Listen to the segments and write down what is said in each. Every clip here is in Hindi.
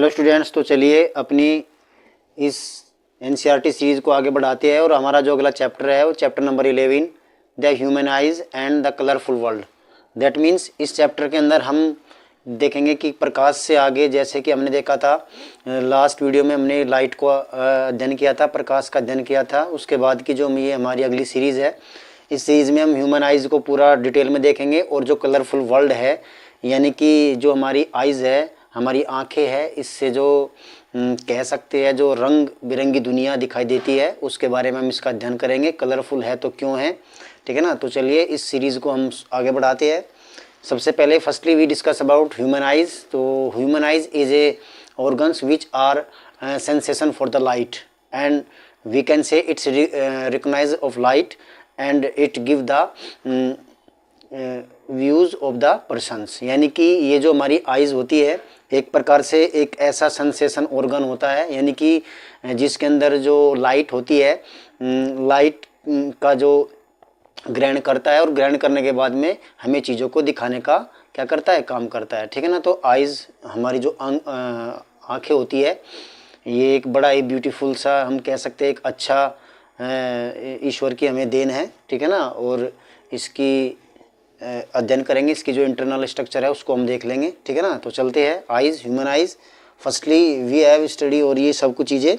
हेलो स्टूडेंट्स, तो चलिए अपनी इस एनसीईआरटी सीरीज़ को आगे बढ़ाते हैं और हमारा जो अगला चैप्टर है वो chapter number 11, the human eyes and the colourful world. That means इस चैप्टर के अंदर हम देखेंगे कि प्रकाश से आगे, जैसे कि हमने देखा था लास्ट वीडियो में, हमने लाइट को अध्ययन किया था, प्रकाश का अध्ययन किया था। उसके बाद की जो ये हमारी अगली सीरीज़ है, इस सीरीज़ में हम ह्यूमन आइज़ को पूरा डिटेल में देखेंगे और जो कलरफुल वर्ल्ड है, यानी कि जो हमारी आइज़ है, हमारी आंखें हैं, इससे जो कह सकते हैं जो रंग बिरंगी दुनिया दिखाई देती है, उसके बारे में हम इसका अध्ययन करेंगे। कलरफुल है तो क्यों है, ठीक है ना। तो चलिए इस सीरीज़ को हम आगे बढ़ाते हैं। सबसे पहले firstly we discuss about human eyes. तो human eyes is a organs which are sensation for the light and we can say its recognise of light and it give the views of the persons. यानी कि ये जो हमारी आइज़ होती है, एक प्रकार से एक ऐसा सेंसेशन ऑर्गन होता है, यानी कि जिसके अंदर जो लाइट होती है, लाइट का जो ग्रहण करता है और ग्रहण करने के बाद में हमें चीज़ों को दिखाने का क्या करता है, काम करता है, ठीक है ना। तो आइज़ हमारी जो आँखें होती है, ये एक बड़ा ही ब्यूटीफुल सा, हम कह सकते हैं एक अच्छा ईश्वर की हमें देन है, ठीक है ना। और इसकी अध्ययन करेंगे, इसकी जो इंटरनल स्ट्रक्चर है उसको हम देख लेंगे, ठीक है ना। तो चलते हैं eyes, human eyes. Firstly we have study, और ये सब कुछ चीज़ें,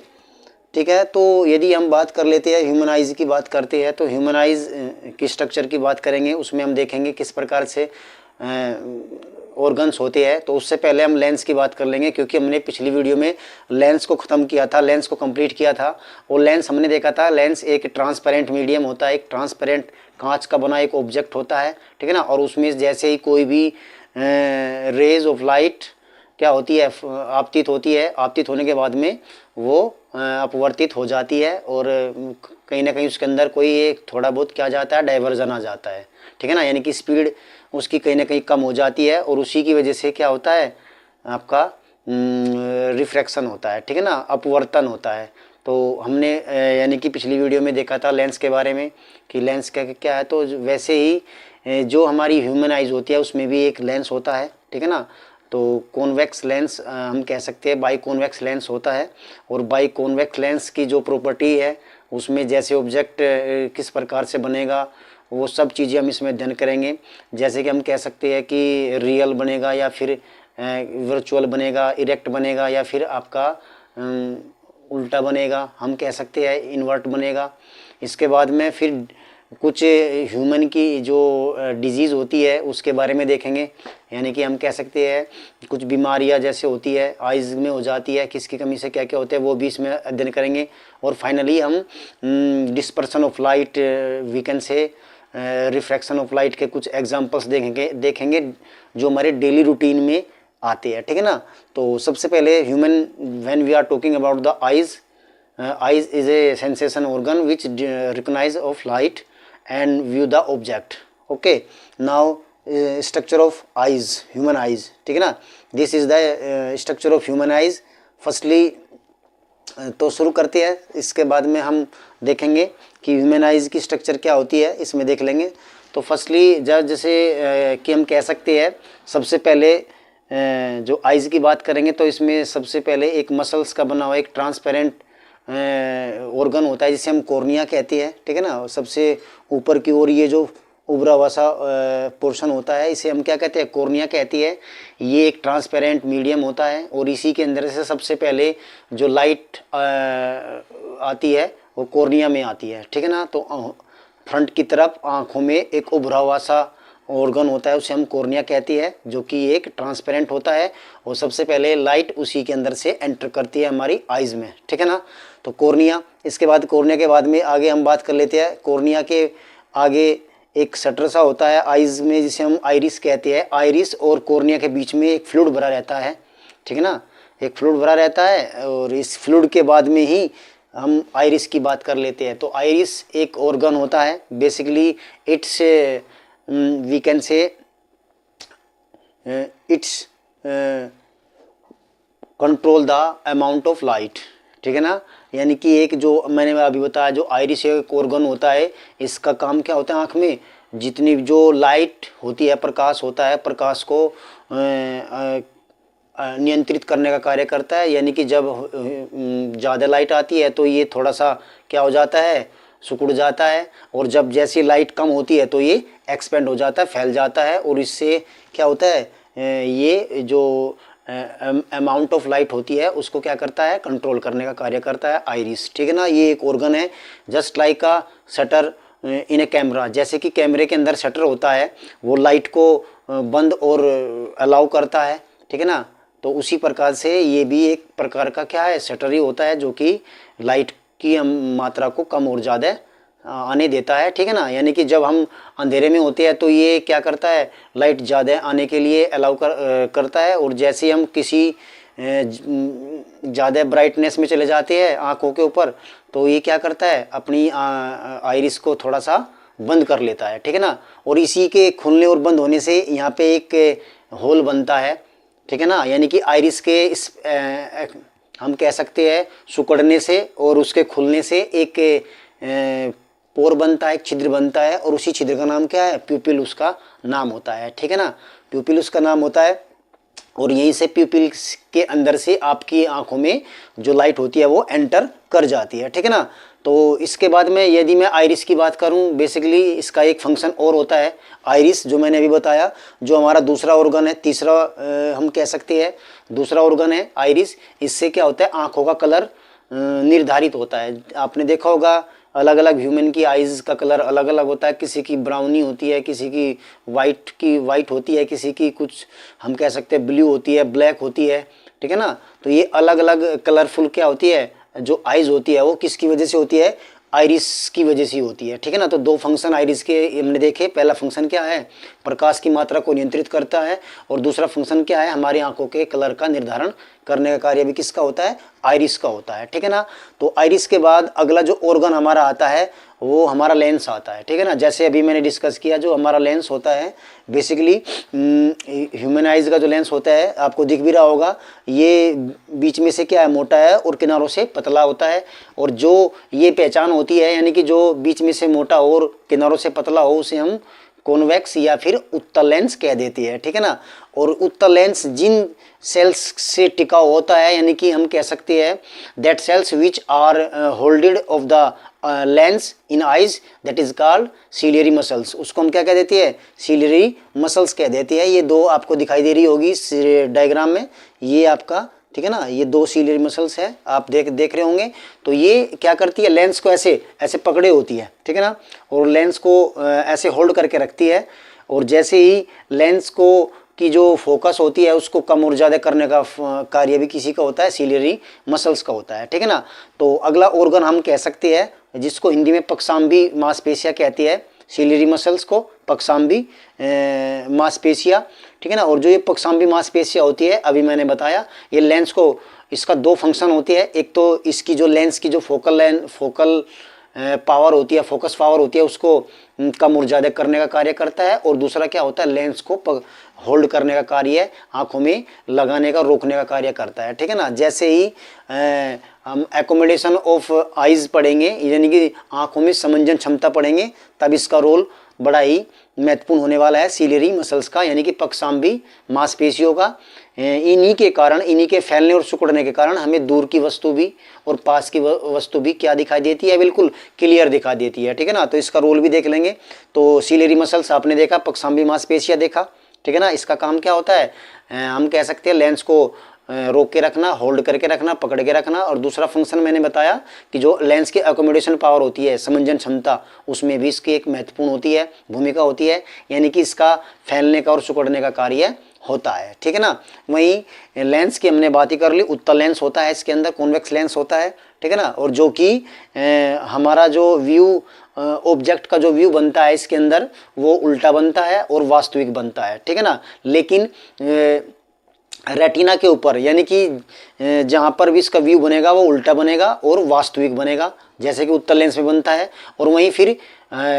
ठीक है। तो यदि हम बात कर लेते हैं, ह्यूमन आइज़ की बात करते हैं, तो ह्यूमन आइज़ की स्ट्रक्चर की बात करेंगे। उसमें हम देखेंगे किस प्रकार से ऑर्गन्स होते हैं। तो उससे पहले हम लेंस की बात कर लेंगे, क्योंकि हमने पिछली वीडियो में लेंस को ख़त्म किया था, लेंस को कंप्लीट किया था। और लेंस हमने देखा था, लेंस एक ट्रांसपेरेंट मीडियम होता है, एक ट्रांसपेरेंट कांच का बना एक ऑब्जेक्ट होता है, ठीक है ना। और उसमें जैसे ही कोई भी रेज ऑफ लाइट क्या होती है, आपतित होती है, आपतित होने के बाद में वो अपवर्तित हो जाती है, और कहीं ना कहीं उसके अंदर कोई एक थोड़ा बहुत क्या जाता है, डाइवर्जन आ जाता है, ठीक है ना। यानी कि स्पीड उसकी कहीं ना कहीं कम हो जाती है, और उसी की वजह से क्या होता है, आपका रिफ्रैक्शन होता है, ठीक है ना, अपवर्तन होता है। तो हमने यानी कि पिछली वीडियो में देखा था लेंस के बारे में कि लेंस क्या है। तो वैसे ही जो हमारी ह्यूमन आइज़ होती है उसमें भी एक लेंस होता है, ठीक है ना। तो कॉन्वेक्स लेंस हम कह सकते हैं, बाई कॉन्वेक्स लेंस होता है। और बाई कॉन्वेक्स लेंस की जो प्रॉपर्टी है, उसमें जैसे ऑब्जेक्ट किस प्रकार से बनेगा, वो सब चीज़ें हम इसमें अध्ययन करेंगे। जैसे कि हम कह सकते हैं कि रियल बनेगा, या फिर वर्चुअल बनेगा, इरेक्ट बनेगा, या फिर आपका उल्टा बनेगा, हम कह सकते हैं इन्वर्ट बनेगा। इसके बाद में फिर कुछ ह्यूमन की जो डिजीज़ होती है उसके बारे में देखेंगे। यानी कि हम कह सकते हैं कुछ बीमारियां जैसे होती है, आइज़ में हो जाती है, किसकी कमी से क्या क्या होता है, वो भी इसमें अध्ययन करेंगे। और फाइनली हम dispersion of light, we can say refraction of light के कुछ एग्जांपल्स देखेंगे जो हमारे डेली रूटीन में आते हैं, ठीक है ना। तो सबसे पहले human, when we are talking about the eyes, eyes is a sensation organ which recognize of light and view the object. Okay, now structure of eyes, human eyes, ठीक है ना। this is the structure of human eyes. firstly तो शुरू करते हैं, इसके बाद में हम देखेंगे कि ह्यूमन आइज़ की स्ट्रक्चर क्या होती है, इसमें देख लेंगे। तो फर्स्टली जैसे कि हम कह सकते हैं, सबसे पहले जो आइज़ की बात करेंगे तो इसमें सबसे पहले एक मसल्स का बना हुआ एक ट्रांसपेरेंट ऑर्गन होता है जिसे हम कॉर्निया कहते हैं, ठीक है ना। सबसे ऊपर की ओर ये जो उभरा हुआ सा पोर्शन होता है, इसे हम क्या कहते हैं, कॉर्निया कहती है। ये एक ट्रांसपेरेंट मीडियम होता है, और इसी के अंदर से सबसे पहले जो लाइट आती है वो कॉर्निया में आती है, ठीक है ना। तो फ्रंट की तरफ आँखों में एक उभरा हुआ सा ऑर्गन होता है, उसे हम कॉर्निया कहती है, जो कि एक ट्रांसपेरेंट होता है, और सबसे पहले लाइट उसी के अंदर से एंटर करती है हमारी आइज़ में, ठीक है ना। तो कॉर्निया, इसके बाद कॉर्निया के बाद में आगे हम बात कर लेते हैं। कॉर्निया के आगे एक शटर सा होता है आइज़ में, जिसे हम आइरिस कहते हैं। आइरिस और कॉर्निया के बीच में एक फ्लूइड भरा रहता है, ठीक है ना, एक फ्लूइड भरा रहता है, और इस फ्लूइड के बाद में ही हम आइरिस की बात कर लेते हैं। तो आइरिस एक ऑर्गन होता है, basically it's we can say it's control the amount of light, ठीक है ना। यानी कि एक जो मैंने अभी बताया, जो आइरिस एक ऑर्गन होता है, इसका काम क्या होता है, आँख में जितनी जो लाइट होती है, प्रकाश होता है, प्रकाश को नियंत्रित करने का कार्य करता है, यानी कि जब ज़्यादा लाइट आती है तो ये थोड़ा सा क्या हो जाता है, सिकुड़ जाता है, और जब जैसी लाइट कम होती है तो ये एक्सपेंड हो जाता है, फैल जाता है, और इससे क्या होता है, ये जो अमाउंट ऑफ लाइट होती है उसको क्या करता है, कंट्रोल करने का कार्य करता है आइरिस। ठीक है ना, ये एक ऑर्गन है जस्ट लाइक अ शटर इन ए कैमरा। जैसे कि कैमरे के अंदर शटर होता है, वो लाइट को बंद और अलाउ करता है। ठीक है ना, तो उसी प्रकार से ये भी एक प्रकार का क्या है, शटर ही होता है, जो कि लाइट की मात्रा को कम और ज़्यादा आने देता है। ठीक है ना, यानी कि जब हम अंधेरे में होते हैं तो ये क्या करता है, लाइट ज़्यादा आने के लिए अलाउ करता है, और जैसे हम किसी ज़्यादा ब्राइटनेस में चले जाते हैं आँखों के ऊपर, तो ये क्या करता है, अपनी आइरिस को थोड़ा सा बंद कर लेता है। ठीक है ना, और इसी के खुलने और बंद होने से यहाँ पे एक होल बनता है। ठीक है ना, यानी कि आइरिस के इस हम कह सकते हैं सिकुड़ने से और उसके खुलने से एक पोर बनता है, एक छिद्र बनता है, और उसी छिद्र का नाम क्या है, प्यूपिल उसका नाम होता है। ठीक है ना, प्यूपिल उसका नाम होता है, और यहीं से प्यूपिल के अंदर से आपकी आंखों में जो लाइट होती है वो एंटर कर जाती है। ठीक है ना, तो इसके बाद में यदि मैं आइरिस की बात करूं, बेसिकली इसका एक फंक्शन और होता है आइरिस, जो मैंने अभी बताया, जो हमारा दूसरा ऑर्गन है, तीसरा हम कह सकते हैं दूसरा ऑर्गन है आइरिस। इससे क्या होता है, आंखों का कलर निर्धारित होता है। आपने देखा होगा अलग अलग ह्यूमन की आइज़ का कलर अलग अलग होता है, किसी की ब्राउनी होती है, किसी की वाइट होती है, किसी की कुछ हम कह सकते हैं ब्लू होती है, ब्लैक होती है। ठीक है ना, तो ये अलग अलग कलरफुल क्या होती है, जो आइज़ होती है वो किसकी वजह से होती है, आइरिस की वजह से होती है। ठीक है ना, तो दो फंक्शन आइरिस के हमने देखे। पहला फंक्शन क्या है, प्रकाश की मात्रा को नियंत्रित करता है, और दूसरा फंक्शन क्या है, हमारी आंखों के कलर का निर्धारण करने का कार्य भी किसका होता है, आइरिस का होता है। ठीक है ना, तो आइरिस के बाद अगला जो ऑर्गन हमारा आता है वो हमारा लेंस आता है। ठीक है ना, जैसे अभी मैंने डिस्कस किया, जो हमारा लेंस होता है बेसिकली ह्यूमन आइज का जो लेंस होता है, आपको दिख भी रहा होगा, ये बीच में से क्या है, मोटा है, और किनारों से पतला होता है। और जो ये पहचान होती है, यानी कि जो बीच में से मोटा और किनारों से पतला हो, उसे हम कॉन्वेक्स या फिर उत्तल लेंस कह देती है। ठीक है ना, और उत्तल लेंस जिन सेल्स से टिका होता है, यानी कि हम कह सकते हैं that cells which are holded of the lens in eyes, that is called ciliary muscles. उसको हम क्या कह देती है, सीलियरी मसल्स कह देती है। ये दो आपको दिखाई दे रही होगी इस डायग्राम में, ये आपका, ठीक है ना, ये दो सीलियरी मसल्स है, आप देख रहे होंगे। तो ये क्या करती है, लेंस को ऐसे ऐसे पकड़े होती है। ठीक है ना, और लेंस को ऐसे होल्ड करके रखती है, और जैसे ही लेंस को की जो फोकस होती है उसको कम और ज़्यादा करने का कार्य भी किसी का होता है, सीलियरी मसल्स का होता है। ठीक है ना, तो अगला ऑर्गन हम कह सकते हैं, जिसको हिंदी में पक्षाम्बी मांसपेशियां कहती है, सीलियरी मसल्स को पक्षाम्बी मांसपेशियां। ठीक है ना, और जो ये पक्षाम्बी मांसपेशियां होती है, अभी मैंने बताया, ये लेंस को, इसका दो फंक्शन होती है। एक तो इसकी जो लेंस की जो फोकल पावर होती है, फोकस पावर होती है, उसको कम और ज़्यादा करने का कार्य करता है, और दूसरा क्या होता है, लेंस को होल्ड करने का कार्य, आंखों में लगाने का, रोकने का कार्य करता है। ठीक है ना, जैसे ही हम एकोमोडेशन ऑफ आइज पढ़ेंगे, यानी कि आंखों में समंजन क्षमता पढ़ेंगे, तब इसका रोल बड़ा ही महत्वपूर्ण होने वाला है सीलियरी मसल्स का, यानी कि पक्षाम्बी मांसपेशियों का। इन्हीं के कारण, इन्हीं के फैलने और सिकुड़ने के कारण हमें दूर की वस्तु भी और पास की वस्तु भी क्या दिखाई देती है, बिल्कुल क्लियर दिखाई देती है। ठीक है ना, तो इसका रोल भी देख लेंगे। तो सीलियरी मसल्स आपने देखा, पक्षाम्बी मांसपेशियां देखा। ठीक है ना, इसका काम क्या होता है, हम कह सकते हैं लेंस को रोक के रखना, होल्ड करके रखना, पकड़ के रखना। और दूसरा फंक्शन मैंने बताया कि जो लेंस की एकोमोडेशन पावर होती है, समंजन क्षमता, उसमें भी इसकी एक महत्वपूर्ण होती है, भूमिका होती है, यानी कि इसका फैलने का और सिकुड़ने का कार्य होता है। ठीक है ना, वहीं लेंस की हमने बात ही कर ली, उत्तल लेंस होता है, इसके अंदर कॉन्वेक्स लेंस होता है। ठीक है ना, और जो कि हमारा जो व्यू ऑब्जेक्ट का जो व्यू बनता है इसके अंदर, वो उल्टा बनता है और वास्तविक बनता है। ठीक है ना, लेकिन रेटिना के ऊपर, यानी कि जहाँ पर भी इसका व्यू बनेगा वो उल्टा बनेगा और वास्तविक बनेगा, जैसे कि उत्तल लेंस में बनता है। और वहीं फिर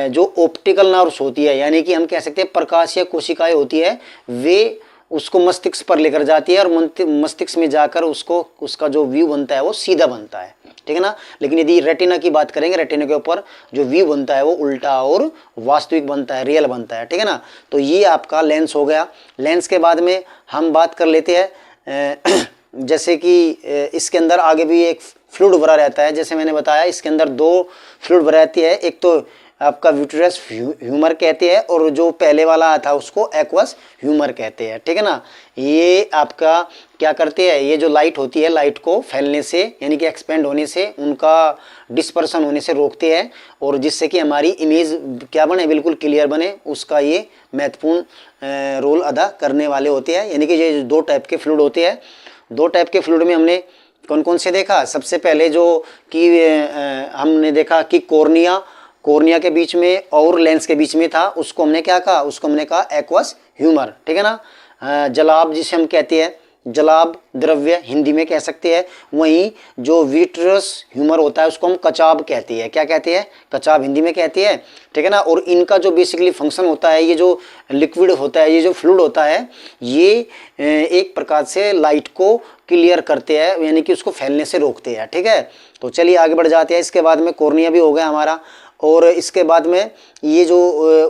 जो ऑप्टिकल नर्व्स होती है, यानी कि हम कह सकते हैं प्रकाश या कोशिकाएं होती है, वे उसको मस्तिष्क पर लेकर जाती है, और मस्तिष्क में जाकर उसका जो व्यू बनता है वो सीधा बनता है। ठीक है ना, लेकिन यदि रेटिना की बात करेंगे, रेटिना के ऊपर जो व्यू बनता है वो उल्टा और वास्तविक बनता है, रियल बनता है। ठीक है ना, तो ये आपका लेंस हो गया। लेंस के बाद में हम बात कर लेते हैं जैसे कि इसके अंदर आगे भी एक फ्लूइड भरा रहता है। जैसे मैंने बताया इसके अंदर दो फ्लूइड भरा रहती है, एक तो आपका विट्रियस ह्यूमर कहते हैं और जो पहले वाला आया था उसको एक्वस ह्यूमर कहते हैं, ठीक है ना। ये आपका क्या करते हैं, ये जो लाइट होती है लाइट को फैलने से यानी कि एक्सपेंड होने से, उनका डिस्पर्सन होने से रोकते हैं और जिससे कि हमारी इमेज क्या बने, बिल्कुल क्लियर बने, उसका ये महत्वपूर्ण रोल अदा करने वाले होते हैं। यानी कि ये दो टाइप के फ्लूइड होते हैं। दो टाइप के फ्लूइड में हमने कौन कौन से देखा, सबसे पहले जो कि हमने देखा कि कोर्निया के बीच में और लेंस के बीच में था, उसको हमने क्या कहा, उसको हमने कहा एक्वस ह्यूमर, ठीक है ना। जलाब जिसे हम कहते हैं, जलाब द्रव्य हिंदी में कह सकते हैं। वहीं जो विट्रियस ह्यूमर होता है उसको हम कचाब कहते हैं। क्या कहते हैं, कचाब हिंदी में कहते हैं, ठीक है ना। और इनका जो बेसिकली फंक्शन होता है, ये जो लिक्विड होता है, ये जो फ्लूइड होता है, ये एक प्रकार से लाइट को क्लियर करते हैं, यानी कि उसको फैलने से रोकते हैं, ठीक है। तो चलिए आगे बढ़ जाते हैं। इसके बाद में कॉर्निया भी हो गया हमारा, और इसके बाद में ये जो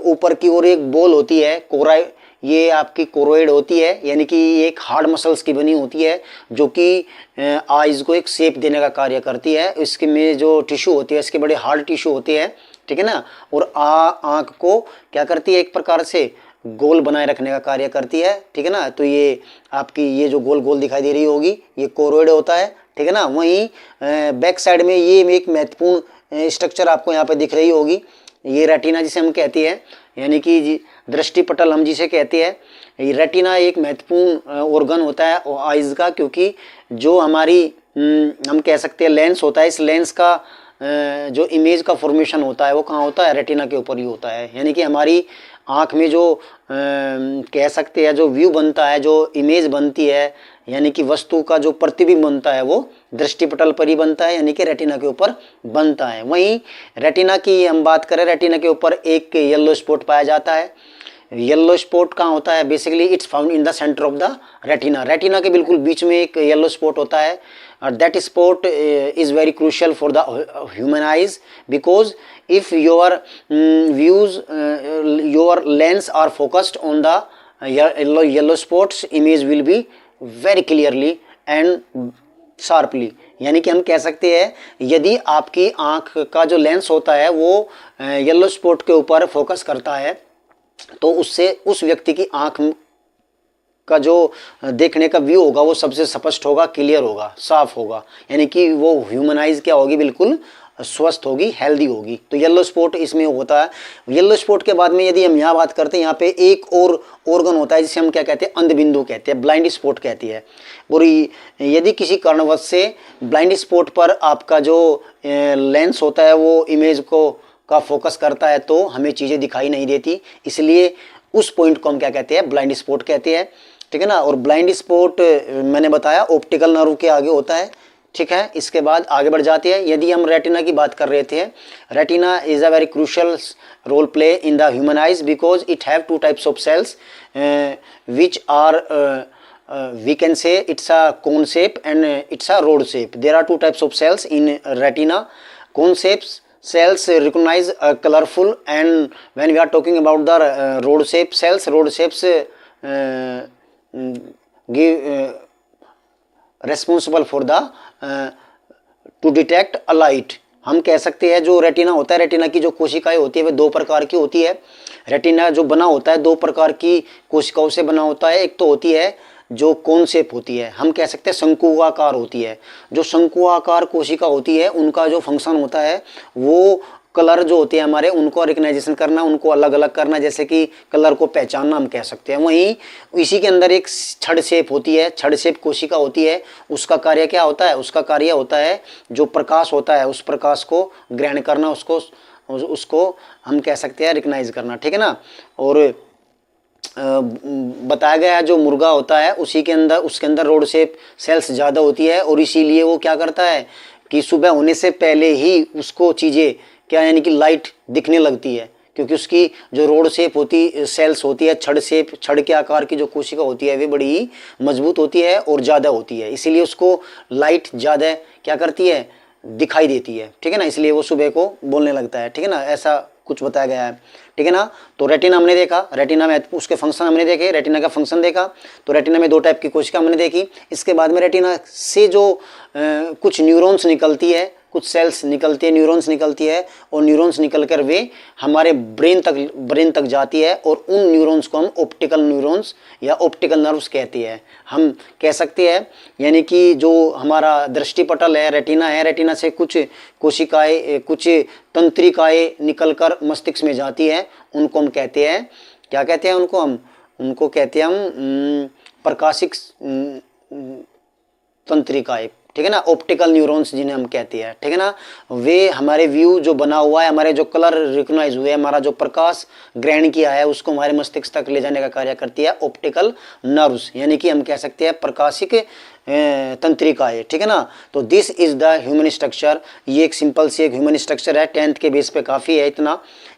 ऊपर की ओर एक बॉल होती है कोराई, ये आपकी कोरोइड होती है, यानी कि एक हार्ड मसल्स की बनी होती है जो कि आइज को एक शेप देने का कार्य करती है। इसके में जो टिश्यू होती है इसके बड़े हार्ड टिश्यू होते हैं, ठीक है ना। और आँख को क्या करती है, एक प्रकार से गोल बनाए रखने का कार्य करती है, ठीक है ना। तो ये आपकी ये जो गोल गोल दिखाई दे रही होगी ये कोरोइड होता है, ठीक है ना। वहीं बैक साइड में ये एक महत्वपूर्ण स्ट्रक्चर आपको यहाँ पे दिख रही होगी, ये रेटिना जिसे हम कहते हैं, यानी कि दृष्टिपटल हम जिसे कहते हैं। रेटिना एक महत्वपूर्ण ऑर्गन होता है आइज का, क्योंकि जो हमारी हम कह सकते हैं लेंस होता है, इस लेंस का जो इमेज का फॉर्मेशन होता है वो कहाँ होता है, रेटिना के ऊपर ही होता है। यानी कि हमारी आँख में जो कह सकते हैं जो व्यू बनता है, जो इमेज बनती है, यानी कि वस्तु का जो प्रतिबिंब बनता है वो दृष्टिपटल पर ही बनता है, यानी कि रेटिना के ऊपर बनता है। वहीं रेटिना की हम बात करें, रेटिना के ऊपर एक येलो स्पॉट पाया जाता है। येलो स्पॉट कहाँ होता है, basically it's found in the centre of the retina. Retina के बिल्कुल बीच में एक येलो स्पॉट होता है, that spot is very crucial for the human eyes, because if your views your lens are focused on the yellow spots, image will be very clearly and sharply। यानी कि हम कह सकते हैं यदि आपकी आँख का जो लेंस होता है वो येलो स्पॉट के ऊपर फोकस करता है तो उससे उस व्यक्ति की आँख का जो देखने का व्यू होगा वो सबसे स्पष्ट होगा, क्लियर होगा, साफ होगा, यानी कि वो ह्यूमनाइज क्या होगी, बिल्कुल स्वस्थ होगी, हेल्दी होगी। तो येलो स्पॉट इसमें होता है। येलो स्पॉट के बाद में यदि हम यहाँ बात करते हैं, यहाँ पे एक और ऑर्गन होता है जिसे हम क्या कहते हैं, अंधबिंदु कहते हैं, ब्लाइंड स्पॉट कहती है। और यदि किसी कारणवश से ब्लाइंड स्पॉट पर आपका जो लेंस होता है वो इमेज को का फोकस करता है तो हमें चीज़ें दिखाई नहीं देती, इसलिए उस पॉइंट को हम क्या कहते हैं, ब्लाइंड स्पॉट कहते हैं, ठीक है ना। और ब्लाइंड स्पॉट मैंने बताया ऑप्टिकल नर्व के आगे होता है, ठीक है। इसके बाद आगे बढ़ जाती है। यदि हम रेटिना की बात कर रहे थे, retina is a very crucial role play in the human eyes because it have two types of cells which are we can say it's a cone shape and it's a rod shape. There are two types of cells in retina. Cone shapes cells recognize colorful, and when we are talking about the rod shape cells, rod shapes give responsible for the to detect a light। हम कह सकते हैं जो रेटिना होता है, रेटिना की जो कोशिकाएं होती है वे दो प्रकार की होती है। रेटिना जो बना होता है दो प्रकार की कोशिकाओं से बना होता है। एक तो होती है जो कोन शेप होती है, हम कह सकते हैं शंकुआकार होती है। जो शंकुआकार कोशिका होती है उनका जो फंक्शन होता है वो कलर जो होते हैं हमारे उनको रिकग्नाइजेशन करना, उनको अलग अलग करना, जैसे कि कलर को पहचानना हम कह सकते हैं। वहीं इसी के अंदर एक छड़ शेप होती है, छड़ शेप कोशिका होती है। उसका कार्य क्या होता है, उसका कार्य होता है जो प्रकाश होता है उस प्रकाश को ग्रहण करना, उसको हम कह सकते हैं रिकग्नाइज करना, ठीक है ना। और बताया गया जो मुर्गा होता है उसके अंदर रोड शेप सेल्स ज़्यादा होती है, और इसीलिए वो क्या करता है कि सुबह होने से पहले ही उसको चीज़ें क्या यानी कि लाइट दिखने लगती है, क्योंकि उसकी जो रोड शेप होती सेल्स होती है, छड़ के आकार की जो कोशिका होती है वे बड़ी ही मजबूत होती है और ज़्यादा होती है, इसीलिए उसको लाइट ज़्यादा क्या करती है, दिखाई देती है, ठीक है ना। इसलिए वो सुबह को बोलने लगता है, ठीक है ना। ऐसा कुछ बताया गया है, ठीक है ना। तो रेटिना हमने देखा, रेटिना में उसके फंक्शन हमने देखे, रेटिना का फंक्शन देखा। तो रेटिना में 2 टाइप की कोशिका हमने देखी। इसके बाद में रेटिना से जो कुछ न्यूरॉन्स निकलती है, कुछ सेल्स निकलती है, न्यूरॉन्स निकलती है, और न्यूरॉन्स निकल कर वे हमारे ब्रेन तक जाती है, और उन न्यूरॉन्स को हम ऑप्टिकल न्यूरॉन्स या ऑप्टिकल नर्व्स कहते हैं, हम कह सकते हैं। यानी कि जो हमारा दृष्टिपटल है, रेटिना है, रेटिना से कुछ कोशिकाएं, कुछ तंत्रिकाएं निकलकर मस्तिष्क में जाती है, उनको हम कहते हैं, क्या कहते हैं उनको कहते हैं हम प्रकाशिक तंत्रिकाएं, ठीक है ना, ऑप्टिकल न्यूरॉन्स जिन्हें हम कहते हैं, ठीक है ना। वे हमारे व्यू जो बना हुआ है, हमारे जो कलर रिकॉग्नाइज हुए, हमारा जो प्रकाश ग्रहण किया है, उसको हमारे मस्तिष्क तक ले जाने का कार्य करती है ऑप्टिकल नर्व्स, यानी कि हम कह सकते हैं प्रकाशिक तंत्रिकाएं, ठीक है ना। तो this is the human structure, ये एक सिंपल सी एक ह्यूमन स्ट्रक्चर है, 10th के बेस पे काफ़ी है,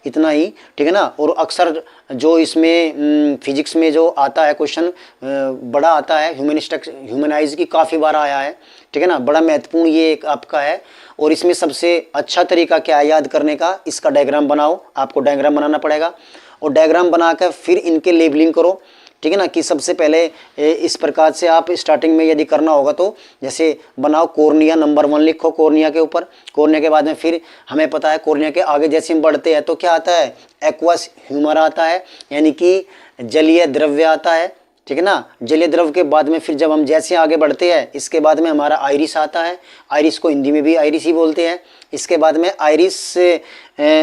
इतना ही, ठीक है ना। और अक्सर जो इसमें फिजिक्स में जो आता है क्वेश्चन बड़ा आता है, ह्यूमन आइज की काफ़ी बार आया है, ठीक है ना, बड़ा महत्वपूर्ण ये एक आपका है। और इसमें सबसे अच्छा तरीका क्या है याद करने का, इसका डायग्राम बनाओ, आपको डायग्राम बनाना पड़ेगा, और डायग्राम बनाकर फिर इनके लेबलिंग करो, ठीक है ना। कि सबसे पहले इस प्रकार से आप स्टार्टिंग में यदि करना होगा तो जैसे बनाओ, कॉर्निया नंबर 1 लिखो कॉर्निया के ऊपर, कॉर्निया के बाद में फिर हमें पता है कॉर्निया के आगे जैसे हम बढ़ते हैं तो क्या आता है, एक्वस ह्यूमर आता है, यानी कि जलीय द्रव्य आता है, ठीक है ना। जलीय द्रव्य के बाद में फिर जब हम जैसे आगे बढ़ते हैं, इसके बाद में हमारा आइरिस आता है, आइरिस को हिंदी में भी आइरिस ही बोलते हैं। इसके बाद में आइरिस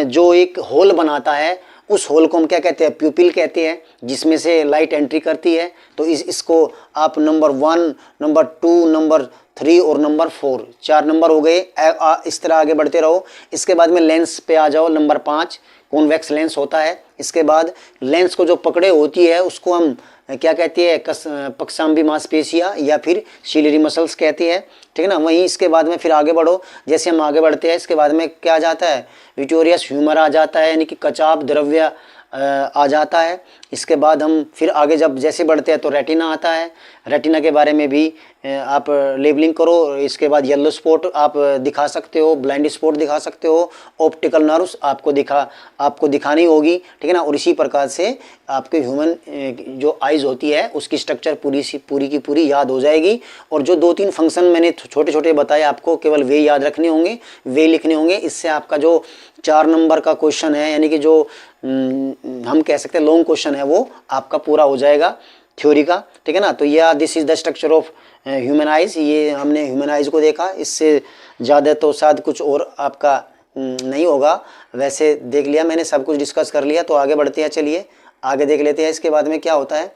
जो एक होल बनाता है, उस होल को हम क्या कहते हैं, प्यूपिल कहते हैं, जिसमें से लाइट एंट्री करती है। तो इसको आप नंबर 1, नंबर 2, नंबर 3 और नंबर 4, 4 नंबर हो गए। इस तरह आगे बढ़ते रहो। इसके बाद में लेंस पे आ जाओ, नंबर 5 कॉन्वेक्स लेंस होता है। इसके बाद लेंस को जो पकड़े होती है उसको हम क्या कहते हैं, पक्षाम्बी मांसपेशियाँ या फिर सिलियरी मसल्स कहते हैं, ठीक है ना। वहीं इसके बाद में फिर आगे बढ़ो, जैसे हम आगे बढ़ते हैं इसके बाद में क्या आ जाता है, विटोरियस ह्यूमर आ जाता है, यानी कि कचाप द्रव्य आ जाता है। इसके बाद हम फिर आगे जब जैसे बढ़ते हैं तो रेटिना आता है, रेटिना के बारे में भी आप लेबलिंग करो। इसके बाद येलो स्पॉट आप दिखा सकते हो, ब्लाइंड स्पॉट दिखा सकते हो, ऑप्टिकल नर्व्स आपको दिखानी होगी, ठीक है ना। और इसी प्रकार से आपके ह्यूमन जो आइज़ होती है उसकी स्ट्रक्चर पूरी की पूरी याद हो जाएगी। और जो 2-3 फंक्शन मैंने छोटे छोटे बताए आपको, केवल वे याद रखने होंगे, वे लिखने होंगे। इससे आपका जो 4 नंबर का क्वेश्चन है, यानी कि जो हम कह सकते हैं लॉन्ग क्वेश्चन है, वो आपका पूरा हो जाएगा थ्योरी का, ठीक है ना। तो यह this is the structure of human eyes, ये हमने ह्यूमन आइज को देखा। इससे ज़्यादा तो शायद कुछ और आपका नहीं होगा, वैसे देख लिया मैंने, सब कुछ डिस्कस कर लिया। तो आगे बढ़ते हैं, चलिए आगे देख लेते हैं इसके बाद में क्या होता है।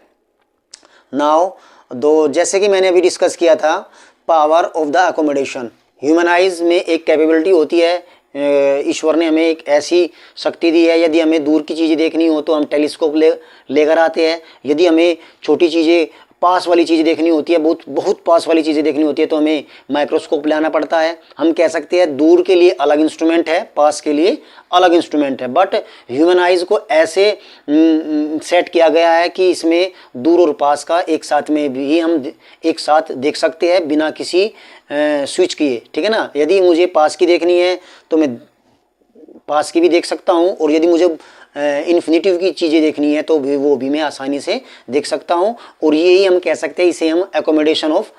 नाउ जैसे कि मैंने अभी डिस्कस किया था, power of the accommodation, human eyes में एक कैपेबिलिटी होती है, ईश्वर ने हमें एक ऐसी शक्ति दी है। यदि हमें दूर की चीज़ें देखनी हो तो हम टेलीस्कोप लेकर आते हैं। यदि हमें छोटी चीज़ें, पास वाली चीज़ें देखनी होती है, बहुत पास वाली चीज़ें देखनी होती है, तो हमें माइक्रोस्कोप लाना पड़ता है। हम कह सकते हैं दूर के लिए अलग इंस्ट्रूमेंट है, पास के लिए अलग इंस्ट्रूमेंट है। बट ह्यूमन आइज को ऐसे सेट किया गया है कि इसमें दूर और पास का एक साथ में भी हम एक साथ देख सकते हैं बिना किसी स्विच किए, ठीक है ना। यदि मुझे पास की देखनी है तो मैं पास की भी देख सकता हूँ, और यदि मुझे इन्फिनिटिव की चीज़ें देखनी है तो भी वो भी मैं आसानी से देख सकता हूँ। और यही हम कह सकते हैं, इसे हम एकोमोडेशन ऑफ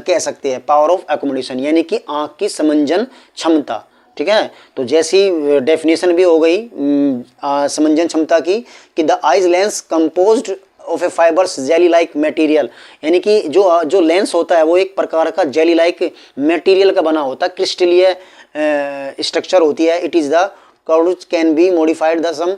कह सकते हैं, पावर ऑफ एकोमोडेशन, यानी कि आँख की समंजन क्षमता, ठीक है। तो जैसी डेफिनेशन भी हो गई समंजन क्षमता की, कि the eyes lens composed of A fibres jelly like material, यानी कि जो लेंस होता है वो एक प्रकार का जेली लाइक मटेरियल का बना होता है, क्रिस्टलीय स्ट्रक्चर होती है। It is the curve can be modified the some,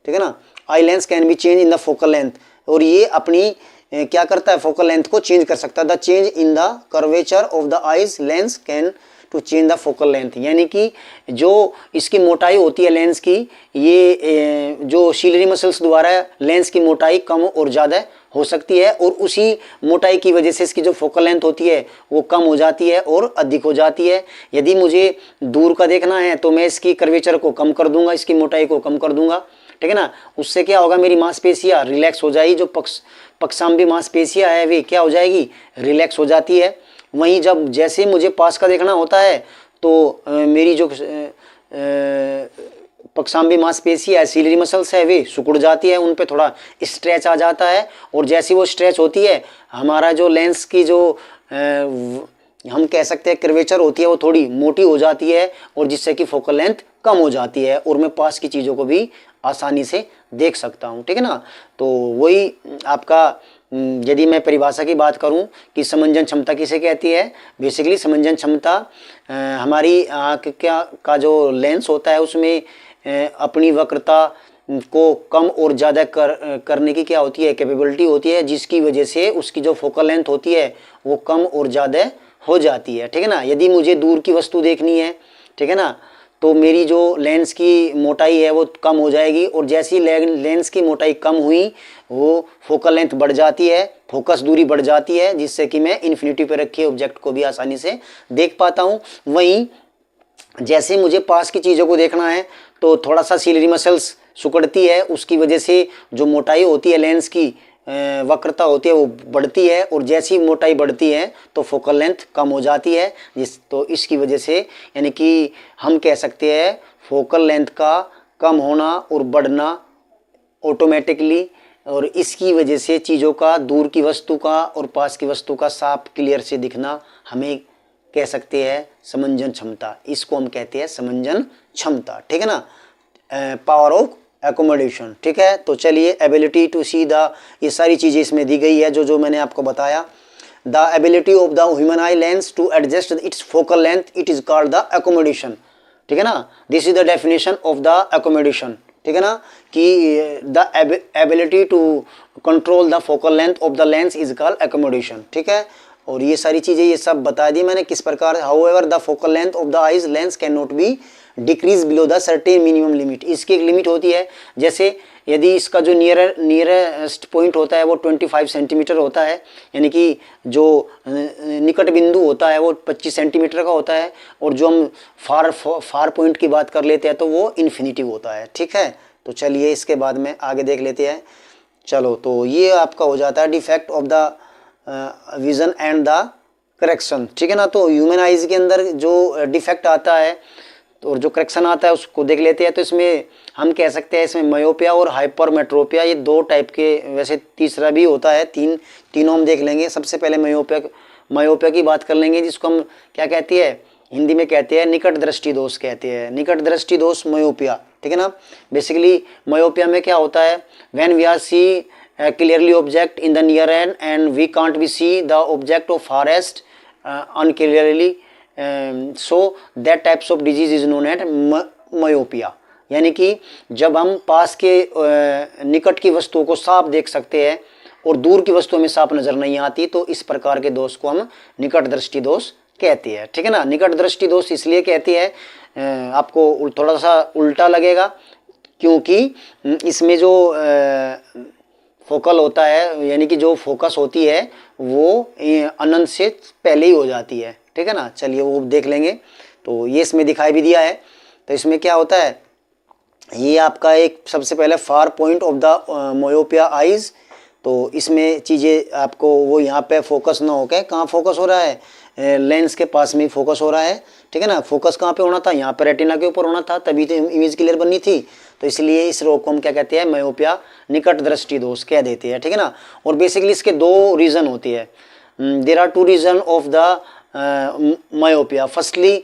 ठीक है ना। Eye lens can be change in the focal length, और ये अपनी क्या करता है, फोकल लेंथ को चेंज कर सकता है। The change in the curvature of the eyes lens can to change the focal length, यानी कि जो इसकी मोटाई होती है लेंस की, ये जो सिलियरी मसल्स द्वारा लेंस की मोटाई कम और ज़्यादा हो सकती है, और उसी मोटाई की वजह से इसकी जो फोकल लेंथ होती है वो कम हो जाती है और अधिक हो जाती है। यदि मुझे दूर का देखना है तो मैं इसकी कर्वेचर को कम कर दूंगा, इसकी मोटाई को कम कर दूंगा, ठीक है ना। उससे क्या होगा, मेरी मांसपेशियाँ रिलैक्स हो जाएगी, जो पक्षाम्बी मांसपेशियाँ है वे क्या हो जाएगी, रिलैक्स हो जाती है। वहीं जब जैसे मुझे पास का देखना होता है तो मेरी जो पक्षांबी मांसपेशी है, सिलरी मसल्स है, वे सिकुड़ जाती है, उन पे थोड़ा स्ट्रेच आ जाता है, और जैसी वो स्ट्रेच होती है हमारा जो लेंस की जो हम कह सकते हैं कर्वेचर होती है वो थोड़ी मोटी हो जाती है, और जिससे कि फोकल लेंथ कम हो जाती है और मैं पास की चीज़ों को भी आसानी से देख सकता हूँ, ठीक है ना। तो वही आपका यदि मैं परिभाषा की बात करूं कि समंजन क्षमता किसे कहती है, बेसिकली समंजन क्षमता हमारी आँख का जो लेंस होता है उसमें अपनी वक्रता को कम और ज़्यादा करने की क्या होती है, कैपेबिलिटी होती है, जिसकी वजह से उसकी जो फोकल लेंथ होती है वो कम और ज़्यादा हो जाती है, ठीक है ना। यदि मुझे दूर की वस्तु देखनी है, ठीक है ना, तो मेरी जो लेंस की मोटाई है वो कम हो जाएगी, और जैसी लेंस की मोटाई कम हुई वो फोकल लेंथ बढ़ जाती है, फोकस दूरी बढ़ जाती है, जिससे कि मैं इन्फिनिटी पर रखे ऑब्जेक्ट को भी आसानी से देख पाता हूँ। वहीं जैसे मुझे पास की चीज़ों को देखना है तो थोड़ा सा सिलरी मसल्स सिकुड़ती है, उसकी वजह से जो मोटाई होती है लेंस की वक्रता होती है वो बढ़ती है, और जैसी मोटाई बढ़ती है तो फोकल लेंथ कम हो जाती है, तो इसकी वजह से यानी कि हम कह सकते हैं फोकल लेंथ का कम होना और बढ़ना ऑटोमेटिकली, और इसकी वजह से चीज़ों का, दूर की वस्तु का और पास की वस्तु का साफ क्लियर से दिखना हमें कह सकते हैं समंजन क्षमता। इसको हम कहते हैं समंजन क्षमता, ठीक है ना, पावर ऑफ एकोमोडेशन, ठीक है। तो चलिए एबिलिटी टू सी द, ये सारी चीज़ें इसमें दी गई है जो मैंने आपको बताया। The ability of the human eye lens to adjust its focal length, it is called the accommodation, ठीक है ना। This is the definition of the accommodation, ठीक है ना, कि the ability to control the focal length of the lens is called accommodation, ठीक है। और ये सारी चीज़ें ये सब बता दी मैंने किस प्रकार। However the focal length of the eyes lens can not be decrease below the certain minimum limit, इसकी एक लिमिट होती है। जैसे यदि इसका जो नियरेस्ट पॉइंट होता है वो 25 सेंटीमीटर होता है, यानी कि जो निकट बिंदु होता है वो 25 सेंटीमीटर का होता है, और जो हम फार पॉइंट की बात कर लेते हैं तो वो इन्फिनिटी होता है, ठीक है। तो चलिए इसके बाद में आगे देख लेते हैं। चलो, तो ये आपका हो जाता है defect of the vision and the correction, ठीक है ना। तो ह्यूमन आइज के अंदर जो डिफेक्ट आता है और जो करेक्शन आता है उसको देख लेते हैं। तो इसमें हम कह सकते हैं इसमें मायोपिया और हाइपरमेट्रोपिया, ये दो टाइप के, वैसे तीसरा भी होता है, तीनों हम देख लेंगे। सबसे पहले मायोपिया की बात कर लेंगे, जिसको हम क्या कहते हैं, हिंदी में कहते हैं निकट दृष्टि दोष कहते हैं, निकट दृष्टि दोष मायोपिया, ठीक है ना। बेसिकली मायोपिया में क्या होता है, when we are see clearly object in the near end and we can't be see the object of farthest unclearly, so that types of disease is known as myopia। यानी कि जब हम पास के निकट की वस्तुओं को साफ देख सकते हैं और दूर की वस्तुओं में साफ नजर नहीं आती, तो इस प्रकार के दोष को हम निकट दृष्टि दोष कहते हैं, ठीक है ना। निकट दृष्टि दोष इसलिए कहते हैं, आपको थोड़ा सा उल्टा लगेगा, क्योंकि इसमें जो फोकल होता है, यानी कि जो फोकस होती है वो अनंत से पहले ही हो जाती है, ठीक है ना। चलिए वो देख लेंगे। तो ये इसमें दिखाई भी दिया है। तो इसमें क्या होता है, ये आपका एक सबसे पहले far point of the myopia eyes. तो इसमें चीज़ें आपको वो यहाँ पे फोकस ना होकर कहाँ फोकस हो रहा है, लेंस के पास में फोकस हो रहा है, ठीक है ना। फोकस कहाँ पे होना था, यहाँ पे रेटिना के ऊपर होना था, तभी तो इमेज क्लियर बननी थी। तो इसलिए इस रोग को हम क्या कहते हैं, मायोपिया, निकट दृष्टि दोष कह देते हैं, ठीक है ना। और बेसिकली इसके दो रीज़न होती है, there are two reason of the myopia. Firstly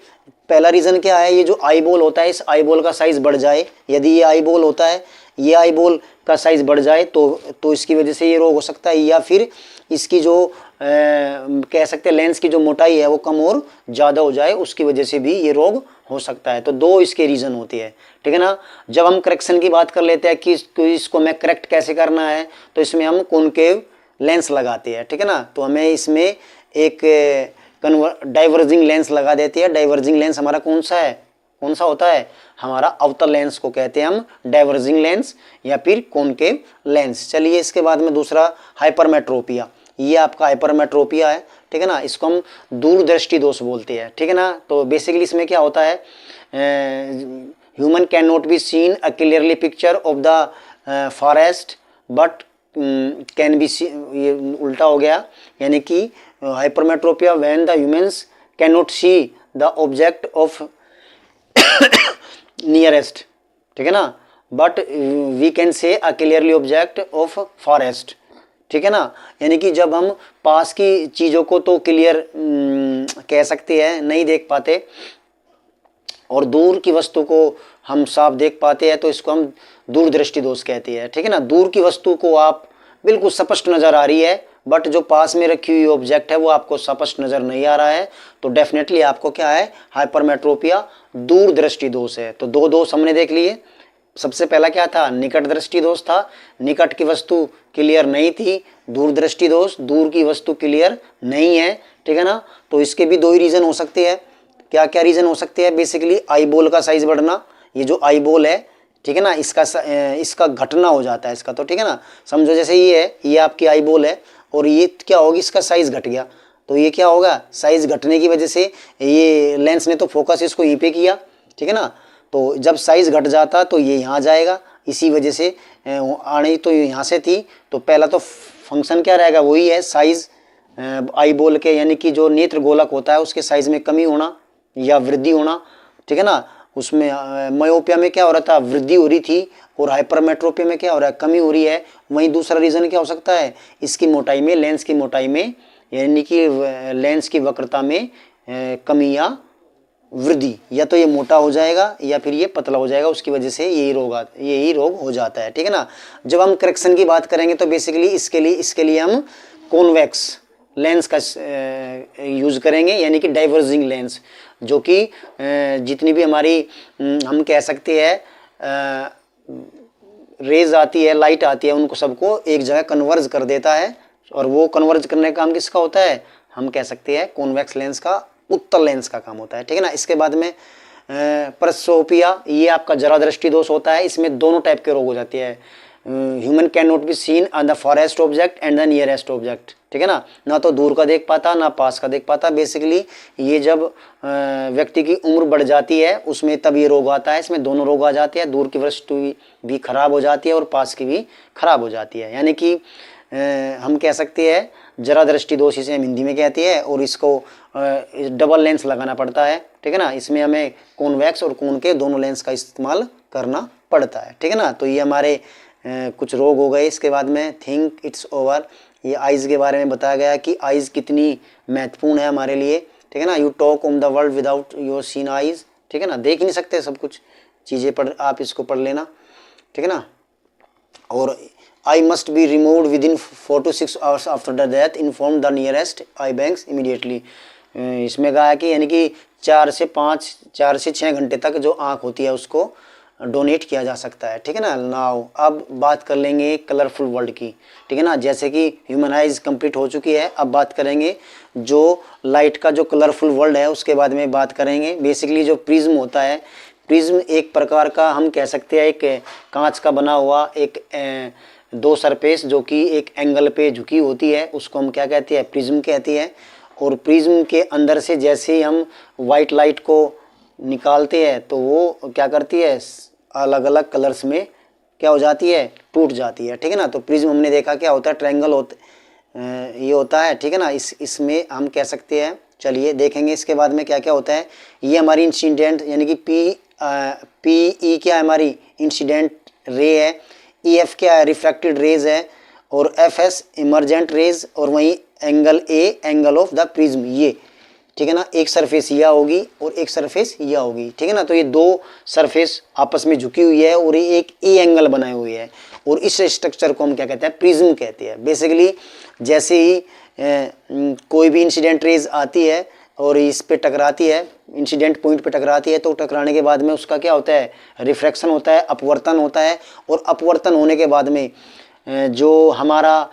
पहला रीज़न क्या है, ये जो आई बॉल होता है, इस आई बॉल का साइज़ बढ़ जाए। यदि ये आई बॉल होता है, ये आई बॉल का साइज़ बढ़ जाए तो इसकी वजह से ये रोग हो सकता है, या फिर इसकी जो कह सकते हैं लेंस की जो मोटाई है वो कम और ज़्यादा हो जाए, उसकी वजह से भी ये रोग हो सकता है। तो दो इसके रीज़न होती है, ठीक है ना। जब हम करेक्शन की बात कर लेते हैं कि इसको मैं करेक्ट कैसे करना है, तो इसमें हम कॉनकेव लेंस लगाते हैं, ठीक है ना। तो हमें इसमें एक डाइवर्जिंग लेंस लगा देती है। डाइवर्जिंग लेंस हमारा कौन सा होता है, हमारा अवतल लेंस को कहते हैं हम डाइवर्जिंग लेंस या फिर कॉनकेव लेंस। चलिए इसके बाद में दूसरा हाइपरमेट्रोपिया, ये आपका हाइपरमेट्रोपिया है, ठीक है ना। इसको हम दूरदृष्टि दोष बोलते हैं, ठीक है ना। तो बेसिकली इसमें क्या होता है, human can not be seen a clearly picture of the forest but can be see, ये उल्टा हो गया, यानी कि hypermetropia when the humans can not see the object of nearest, ठीक है ना, but we can say a clearly object of forest, ठीक है ना, यानी कि जब हम पास की चीज़ों को तो क्लियर कह सकते हैं, नहीं देख पाते, और दूर की वस्तु को हम साफ देख पाते हैं, तो इसको हम दूरदृष्टि दोष कहते हैं, ठीक है ना। दूर की वस्तु को आप बिल्कुल स्पष्ट नज़र आ रही है, बट जो पास में रखी हुई ऑब्जेक्ट है वो आपको स्पष्ट नज़र नहीं आ रहा है, तो डेफिनेटली आपको क्या है, हाइपरमेट्रोपिया, दूरदृष्टि दोष है। तो दो दोष हमने देख लिए। सबसे पहला क्या था, निकट दृष्टि दोष था, निकट की वस्तु क्लियर नहीं थी। दूरदृष्टि दोष, दूर की वस्तु क्लियर नहीं है, ठीक है ना। तो इसके भी दो ही रीज़न हो सकते हैं। क्या क्या रीज़न हो सकते हैं, बेसिकली आई बॉल का साइज बढ़ना, ये जो आई बॉल है, ठीक है ना, इसका घटना हो जाता है इसका, तो ठीक है ना, समझो जैसे ये है, ये आपकी आई बॉल है और ये क्या होगी, इसका साइज़ घट गया, तो ये क्या होगा, साइज़ घटने की वजह से ये लेंस ने तो फोकस इसको यहीं पे किया, ठीक है ना, तो जब साइज़ घट जाता तो ये यहाँ जाएगा, इसी वजह से आने तो यहाँ से थी, तो पहला तो फंक्शन क्या रहेगा, वही है साइज़ आई बॉल के, यानी कि जो नेत्र गोलक होता है उसके साइज़ में कमी होना या वृद्धि होना, ठीक है ना। उसमें मायोपिया में क्या हो रहा था, वृद्धि हो रही थी, और हाइपरमेट्रोपिया में क्या हो रहा है, कमी हो रही है। वहीं दूसरा रीज़न क्या हो सकता है, इसकी मोटाई में, लेंस की मोटाई में, यानी कि लेंस की वक्रता में कमी या वृद्धि, या तो ये मोटा हो जाएगा या फिर ये पतला हो जाएगा, उसकी वजह से यही रोग हो जाता है, ठीक है ना। जब हम करेक्शन की बात करेंगे तो बेसिकली इसके लिए हम कॉन्वेक्स लेंस का यूज़ करेंगे, यानी कि डाइवर्जिंग लेंस, जो कि जितनी भी हमारी हम कह सकते हैं रेज आती है, लाइट आती है, उनको सबको एक जगह कन्वर्ज कर देता है, और वो कन्वर्ज करने का काम किसका होता है, हम कह सकते हैं कॉन्वेक्स लेंस का, उत्तल लेंस का काम होता है, ठीक है ना। इसके बाद में प्रसोपिया, ये आपका जरा दृष्टि दोष होता है। इसमें दोनों टाइप के रोग हो जाते हैं। Human can not be scene on the forest object and the nearest object, ठीक है ना तो दूर का देख पाता ना पास का देख पाता। बेसिकली ये जब व्यक्ति की उम्र बढ़ जाती है उसमें तब ये रोग आता है। इसमें दोनों रोग आ जाते हैं, दूर की वस्तु भी खराब हो जाती है और पास की भी खराब हो जाती है, यानी कि हम कह सकते हैं जरा दृष्टि दोष इसे हम हिंदी में कहते हैं, और इसको डबल लेंस लगाना पड़ता है, ठीक है ना। इसमें हमें कॉन्वेक्स और कोन के दोनों लेंस का इस्तेमाल करना पड़ता है, ठीक है ना। तो ये हमारे कुछ रोग हो गए। इसके बाद में थिंक इट्स ओवर, ये आइज़ के बारे में बताया गया कि आइज़ कितनी महत्वपूर्ण है हमारे लिए, ठीक है ना। You talk on the world without your seen eyes, ठीक है ना, देख नहीं सकते सब कुछ चीज़ें, पढ़ आप इसको पढ़ लेना, ठीक है ना। और I must be removed with in 4 to 6 hours after the death, inform the nearest I banks immediately. इसमें कहा है कि यानी कि 4 से 6 घंटे तक जो आँख होती है उसको डोनेट किया जा सकता है, ठीक है ना। नाउ अब बात कर लेंगे कलरफुल वर्ल्ड की, ठीक है ना। जैसे कि ह्यूमन आइज कंप्लीट हो चुकी है, अब बात करेंगे जो लाइट का जो कलरफुल वर्ल्ड है उसके बाद में बात करेंगे। बेसिकली जो प्रिज्म होता है, प्रिज्म एक प्रकार का हम कह सकते हैं एक कांच का बना हुआ एक दो सरफेस जो कि एक एंगल पे झुकी होती है, उसको हम क्या कहते हैं, प्रिज्म कहते हैं। और प्रिज्म के अंदर से जैसे ही हम वाइट लाइट को निकालते हैं तो वो क्या करती है, अलग अलग कलर्स में क्या हो जाती है, टूट जाती है, ठीक है ना। तो प्रिज्म हमने देखा क्या होता है, ट्रायंगल ये होता है, ठीक है ना। इसमें हम कह सकते हैं, चलिए देखेंगे इसके बाद में क्या क्या होता है। ये हमारी इंसिडेंट यानी कि पी क्या है, हमारी इंसिडेंट रे है। ई एफ क्या है, रिफ्रैक्टेड रेज है। और एफ एस इमरजेंट रेज। और वहीं angle A angle of the prism, ये ठीक है ना। एक सरफेस यह होगी और एक सरफेस यह होगी, ठीक है ना। तो ये दो सरफेस आपस में झुकी हुई है और ये एक ए एंगल बनाए हुए है, और इस स्ट्रक्चर को हम क्या कहते हैं, प्रिज्म कहते हैं। बेसिकली जैसे ही कोई भी इंसिडेंट रेज आती है और इस पे टकराती है, इंसिडेंट पॉइंट पे टकराती है, तो टकराने के बाद में उसका क्या होता है, रिफ्रैक्शन होता है, अपवर्तन होता है। और अपवर्तन होने के बाद में जो हमारा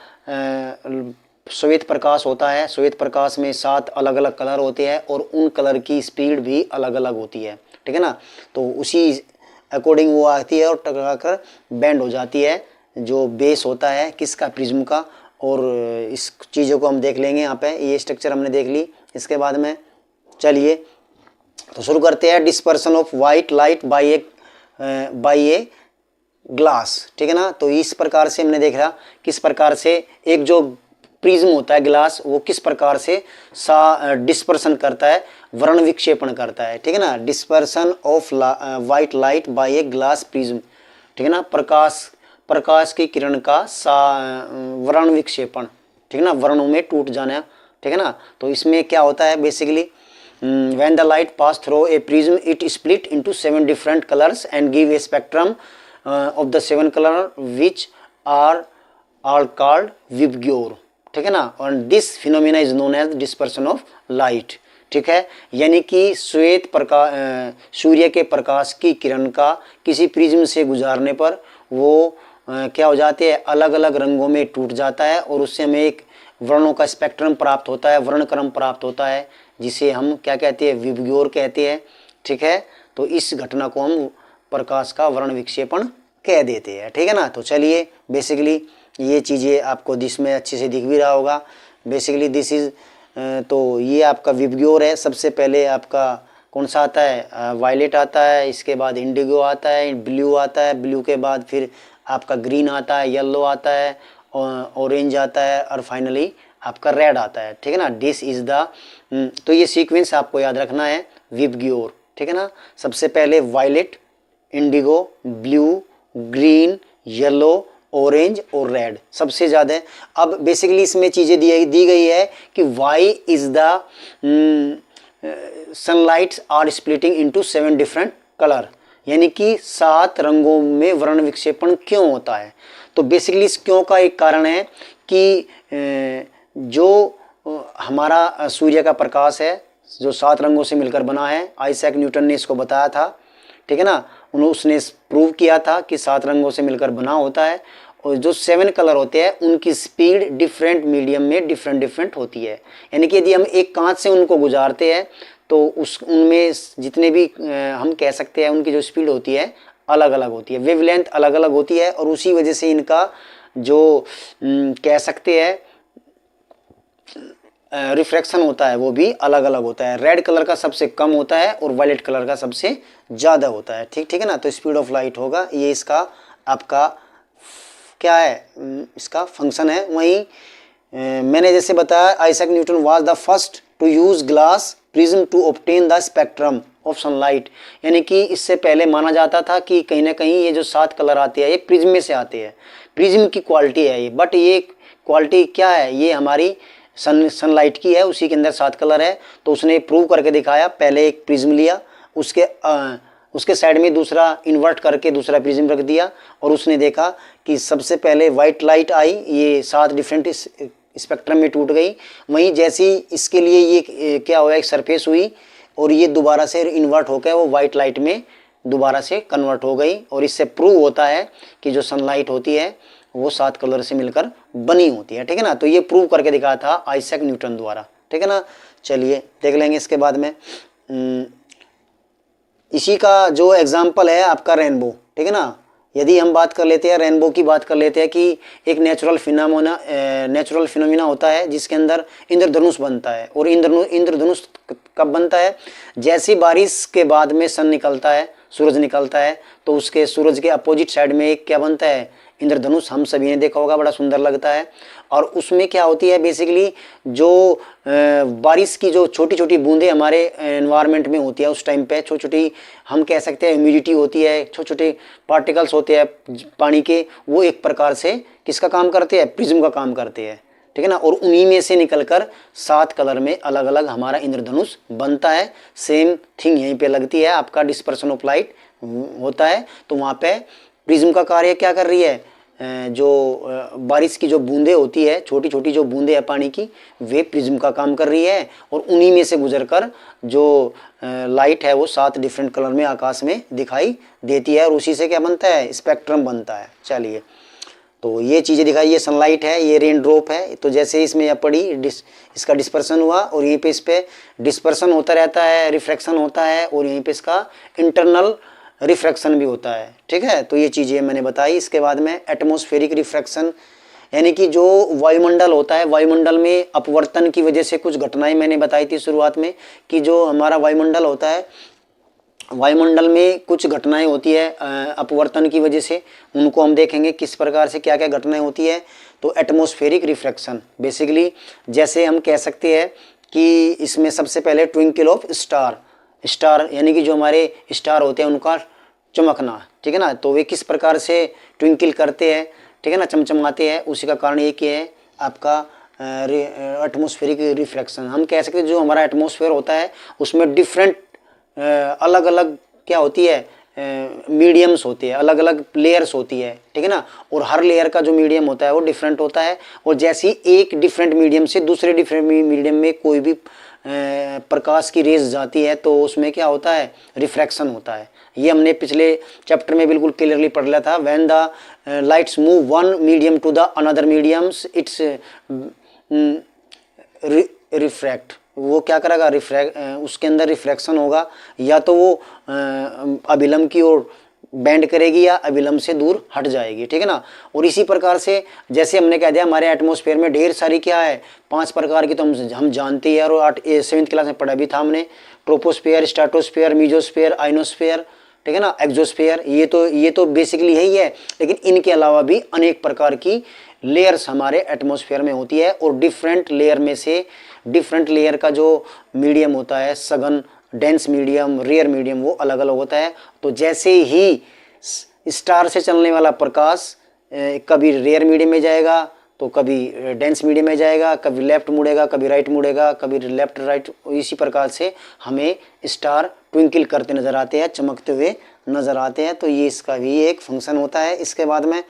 श्वेत प्रकाश होता है, श्वेत प्रकाश में 7 अलग अलग कलर होते हैं और उन कलर की स्पीड भी अलग अलग होती है, ठीक है ना। तो उसी अकॉर्डिंग वो आती है और टकरा कर बैंड हो जाती है, जो बेस होता है किसका, प्रिज्म का। और इस चीज़ों को हम देख लेंगे यहाँ पे, ये स्ट्रक्चर हमने देख ली। इसके बाद में चलिए तो शुरू करते हैं। Dispersion of white light by a glass, ठीक है ना। तो इस प्रकार से हमने देखा किस प्रकार से एक जो प्रिज्म होता है ग्लास, वो किस प्रकार से डिस्पर्सन करता है, वर्ण विक्षेपण करता है, ठीक है ना। Dispersion of white light by a glass prism, ठीक है ना। प्रकाश की किरण का वर्ण विक्षेपण, ठीक है ना, वर्णों में टूट जाना, ठीक है ना। तो इसमें क्या होता है basically, when the light pass through a prism it split into 7 different colors and give a spectrum of the 7 color which are all called Vibgyor, ठीक है ना। और this phenomena is known as dispersion of light, ठीक है। यानी कि सूर्य के प्रकाश की किरण का किसी प्रिज्म से गुजारने पर वो क्या हो जाते हैं, अलग अलग रंगों में टूट जाता है और उससे हमें एक वर्णों का स्पेक्ट्रम प्राप्त होता है, वर्णक्रम प्राप्त होता है, जिसे हम क्या कहते हैं, विबग्योर कहते हैं, ठीक है। तो इस घटना को हम प्रकाश का वर्ण विक्षेपण कह देते हैं, ठीक है ना। तो चलिए बेसिकली ये चीज़ें आपको इसमें अच्छे से दिख भी रहा होगा। बेसिकली दिस इज, तो ये आपका विबग्योर है। सबसे पहले आपका कौन सा आता है, वायलेट आता है, इसके बाद इंडिगो आता है, ब्लू आता है, ब्लू के बाद फिर आपका ग्रीन आता है, येलो आता है, ऑरेंज आता है और फाइनली आपका रेड आता है, ठीक है ना। दिस इज द, तो ये सीक्वेंस आपको याद रखना है, विबग्योर, ठीक है ना। सबसे पहले violet, indigo, blue, green, yellow, orange और रेड सबसे ज़्यादा है। अब बेसिकली इसमें चीज़ें दी गई है कि why is the sunlights are splitting into 7 different colour, यानी कि 7 रंगों में वर्ण विक्षेपण क्यों होता है। तो बेसिकली इस क्यों का एक कारण है कि जो हमारा सूर्य का प्रकाश है जो 7 रंगों से मिलकर बना है, आइजैक न्यूटन ने इसको बताया था, ठीक है ना। उसने प्रूव किया था कि 7 रंगों से मिलकर बना होता है और जो 7 कलर होते हैं उनकी स्पीड डिफरेंट मीडियम में डिफरेंट होती है। यानी कि यदि हम एक कांच से उनको गुजारते हैं तो उनमें जितने भी हम कह सकते हैं उनकी जो स्पीड होती है अलग अलग होती है, वेवलेंथ अलग अलग होती है और उसी वजह से इनका जो कह सकते हैं रिफ्रैक्शन होता है वो भी अलग अलग होता है। रेड कलर का सबसे कम होता है और वायलेट कलर का सबसे ज़्यादा होता है, ठीक है ना। तो स्पीड ऑफ लाइट होगा, ये इसका आपका क्या है, इसका फंक्शन है। वहीं मैंने जैसे बताया, Isaac Newton was the first to use glass prism to obtain the spectrum of sunlight, यानी कि इससे पहले माना जाता था कि कहीं ना कहीं ये जो 7 कलर आते हैं ये प्रिज्म में से आते हैं, प्रिज्म की क्वालिटी है ये, बट ये क्वालिटी क्या है, ये हमारी सनलाइट की है, उसी के अंदर 7 कलर है। तो उसने प्रूव करके दिखाया, पहले एक प्रिज्म लिया, उसके साइड में दूसरा इन्वर्ट करके दूसरा प्रिज्म रख दिया और उसने देखा कि सबसे पहले वाइट लाइट आई, ये 7 डिफरेंट स्पेक्ट्रम में टूट गई। वहीं जैसी इसके लिए ये क्या हुआ, एक सरफेस हुई और ये दोबारा से इन्वर्ट होकर वो वाइट लाइट में दोबारा से कन्वर्ट हो गई। और इससे प्रूव होता है कि जो सनलाइट होती है वो 7 कलर से मिलकर बनी होती है, ठीक है ना। तो ये प्रूव करके दिखाया था आइजैक न्यूटन द्वारा, ठीक है ना। चलिए देख लेंगे इसके बाद में। इसी का जो एग्जाम्पल है आपका रेनबो, ठीक है ना। यदि हम बात कर लेते हैं, रेनबो की बात कर लेते हैं कि एक नेचुरल फिनोमिना होता है जिसके अंदर इंद्रधनुष बनता है। और इंद्रधनुष कब बनता है, जैसी बारिश के बाद में सन निकलता है, सूरज निकलता है, तो उसके सूरज के अपोजिट साइड में एक क्या बनता है, इंद्रधनुष। हम सभी ने देखा होगा, बड़ा सुंदर लगता है। और उसमें क्या होती है बेसिकली, जो बारिश की जो छोटी छोटी बूंदें हमारे एनवायरनमेंट में होती है उस टाइम पे, छोटी छोटी हम कह सकते हैं ह्यूमिडिटी होती है, छोटे छोटे पार्टिकल्स होते हैं पानी के, वो एक प्रकार से किसका काम करते हैं, प्रिज्म का काम करते हैं, ठीक है ना। और उन्हीं में से निकलकर 7 कलर में अलग अलग हमारा इंद्रधनुष बनता है। सेम थिंग यहीं पे लगती है, आपका डिस्पर्सन ऑफ लाइट होता है। तो वहाँ पे प्रिज्म का कार्य क्या कर रही है, जो बारिश की जो बूंदें होती है, छोटी छोटी जो बूंदें हैं पानी की, वे प्रिज्म का काम कर रही है और उन्हीं में से गुजरकर जो लाइट है वो 7 डिफरेंट कलर में आकाश में दिखाई देती है और उसी से क्या बनता है, स्पेक्ट्रम बनता है। चलिए, तो ये चीज़ें दिखाई, ये सनलाइट है, ये रेन ड्रॉप है। तो जैसे इसमें यह पड़ी, इसका डिस्पर्सन हुआ और यहीं पे इस पर डिस्पर्सन होता रहता है, रिफ्रैक्शन होता है और यहीं पे इसका इंटरनल रिफ्रैक्शन भी होता है, ठीक है। तो ये चीज़ें मैंने बताई। इसके बाद में एटमॉस्फेरिक रिफ्रैक्शन, यानी कि जो वायुमंडल होता है, वायुमंडल में अपवर्तन की वजह से कुछ घटनाएं मैंने बताई थी शुरुआत में कि जो हमारा वायुमंडल होता है, वायुमंडल में कुछ घटनाएं होती है अपवर्तन की वजह से, उनको हम देखेंगे किस प्रकार से क्या क्या घटनाएं होती है। तो एटमॉस्फेरिक रिफ्रैक्शन बेसिकली जैसे हम कह सकते हैं कि इसमें सबसे पहले ट्विंकल ऑफ स्टार यानी कि जो हमारे स्टार होते हैं उनका चमकना, ठीक है ना। तो वे किस प्रकार से ट्विंकल करते हैं, ठीक है ना, चमचमाते हैं, उसी का कारण ये क्या है आपका एटमॉस्फेरिक रिफ्रैक्शन। हम कह सकते हैं जो हमारा एटमॉस्फेयर होता है उसमें डिफरेंट अलग अलग क्या होती है मीडियम्स होती है, अलग अलग लेयर्स होती है, ठीक है ना। और हर लेयर का जो मीडियम होता है वो डिफरेंट होता है। और जैसे ही एक डिफरेंट मीडियम से दूसरे डिफरेंट मीडियम में कोई भी प्रकाश की रेज जाती है तो उसमें क्या होता है रिफ्रैक्शन होता है। ये हमने पिछले चैप्टर में बिल्कुल क्लियरली पढ़ लिया था। When the lights move one medium to the another mediums it's refract, वो क्या करेगा उसके अंदर रिफ्रैक्शन होगा, या तो वो अभिलंब की ओर बेंड करेगी या अभिलंब से दूर हट जाएगी, ठीक है ना। और इसी प्रकार से जैसे हमने कह दिया हमारे एटमॉस्फेयर में ढेर सारी क्या है 5 प्रकार की तो हम जानते हैं और 7th क्लास में पढ़ा भी था हमने। ट्रोपोस्फेयर, स्ट्रेटोस्फेयर, मीजोस्फेयर, आइनोस्फेयर, ठीक है ना, एक्सोस्फेयर, ये तो बेसिकली है ही है। लेकिन इनके अलावा भी अनेक प्रकार की लेयर्स हमारे एटमॉस्फेयर में होती है और डिफरेंट लेयर में से डिफरेंट लेयर का जो मीडियम होता है सघन, डेंस मीडियम, रेयर मीडियम, वो अलग अलग होता है। तो जैसे ही स्टार से चलने वाला प्रकाश कभी रेयर मीडियम में जाएगा तो कभी डेंस मीडियम में जाएगा, कभी लेफ्ट मुड़ेगा, कभी राइट मुड़ेगा, कभी लेफ्ट राइट, इसी प्रकार से हमें स्टार ट्विंकल करते नज़र आते हैं, चमकते हुए नज़र आते हैं। तो ये इसका भी एक फंक्शन होता है। इसके बाद में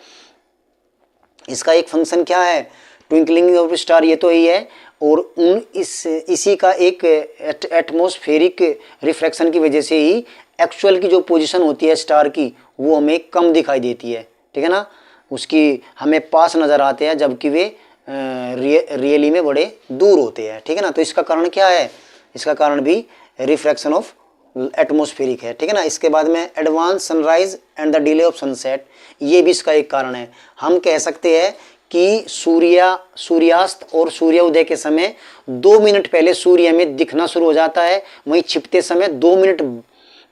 इसका एक फंक्शन क्या है ट्विंकलिंग ऑफ स्टार, ये तो यही है। और इसी का एक एटमॉस्फेरिक रिफ्रैक्शन की वजह से ही एक्चुअल की जो पोजीशन होती है स्टार की वो हमें कम दिखाई देती है, ठीक है ना, उसकी हमें पास नज़र आते हैं जबकि वे रियली में बड़े दूर होते हैं, ठीक है ना। तो इसका कारण क्या है, इसका कारण भी रिफ्रैक्शन ऑफ एटमॉस्फेरिक है, ठीक है ना। इसके बाद में advance sunrise and the delay of sunset, ये भी इसका एक कारण है। हम कह सकते हैं कि सूर्यास्त और सूर्योदय के समय 2 मिनट पहले सूर्य हमें दिखना शुरू हो जाता है, वहीं छिपते समय 2 मिनट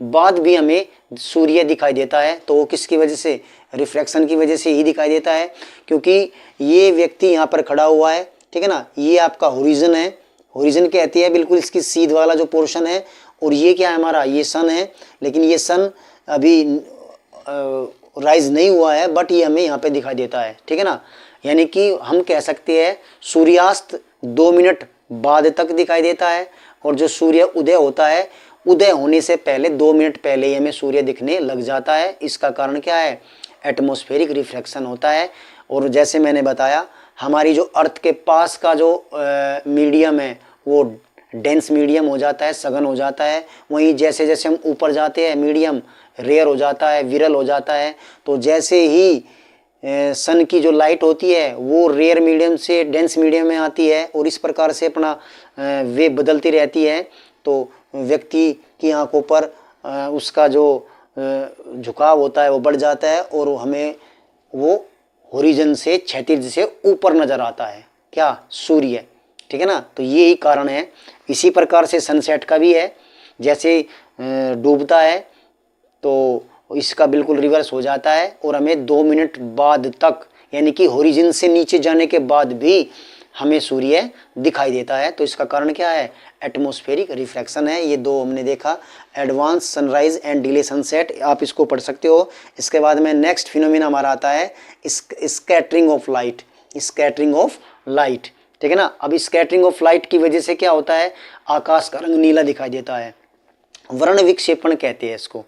बाद भी हमें सूर्य दिखाई देता है। तो वो किसकी वजह से, रिफ्रैक्शन की वजह से ही दिखाई देता है। क्योंकि ये व्यक्ति यहाँ पर खड़ा हुआ है, ठीक है ना, ये आपका होरिजन है, होरिजन कहती है बिल्कुल इसकी सीध वाला जो पोर्शन है। और ये क्या है हमारा, ये सन है, लेकिन ये सन अभी राइज नहीं हुआ है, बट ये हमें यहाँ पे दिखाई देता है, ठीक है ना। यानी कि हम कह सकते हैं सूर्यास्त 2 मिनट बाद तक दिखाई देता है और जो सूर्य उदय होता है उदय होने से पहले 2 मिनट पहले ही हमें सूर्य दिखने लग जाता है। इसका कारण क्या है, एटमॉस्फेरिक रिफ्रैक्शन होता है। और जैसे मैंने बताया हमारी जो अर्थ के पास का जो मीडियम है वो डेंस मीडियम हो जाता है, सघन हो जाता है। वहीं जैसे जैसे हम ऊपर जाते हैं मीडियम रेयर हो जाता है, विरल हो जाता है। तो जैसे ही सन की जो लाइट होती है वो रेयर मीडियम से डेंस मीडियम में आती है और इस प्रकार से अपना वे बदलती रहती है। तो व्यक्ति की आंखों पर उसका जो झुकाव होता है वो बढ़ जाता है और हमें वो होरिजन से क्षैतिज से ऊपर नज़र आता है, क्या, सूर्य, ठीक है ना। तो ये ही कारण है। इसी प्रकार से सनसेट का भी है, जैसे डूबता है तो इसका बिल्कुल रिवर्स हो जाता है और हमें 2 मिनट बाद तक यानी कि होरिजन से नीचे जाने के बाद भी हमें सूर्य दिखाई देता है। तो इसका कारण क्या है, एटमॉस्फेरिक रिफ्रैक्शन है। ये दो हमने देखा, advance sunrise and delay sunset, आप इसको पढ़ सकते हो। इसके बाद में नेक्स्ट फिनोमेना हमारा आता है scattering of light, scattering of light, ठीक है ना। अब स्कैटरिंग ऑफ लाइट की वजह से क्या होता है, आकाश का रंग नीला दिखाई देता है। वर्ण विक्षेपण कहते हैं इसको,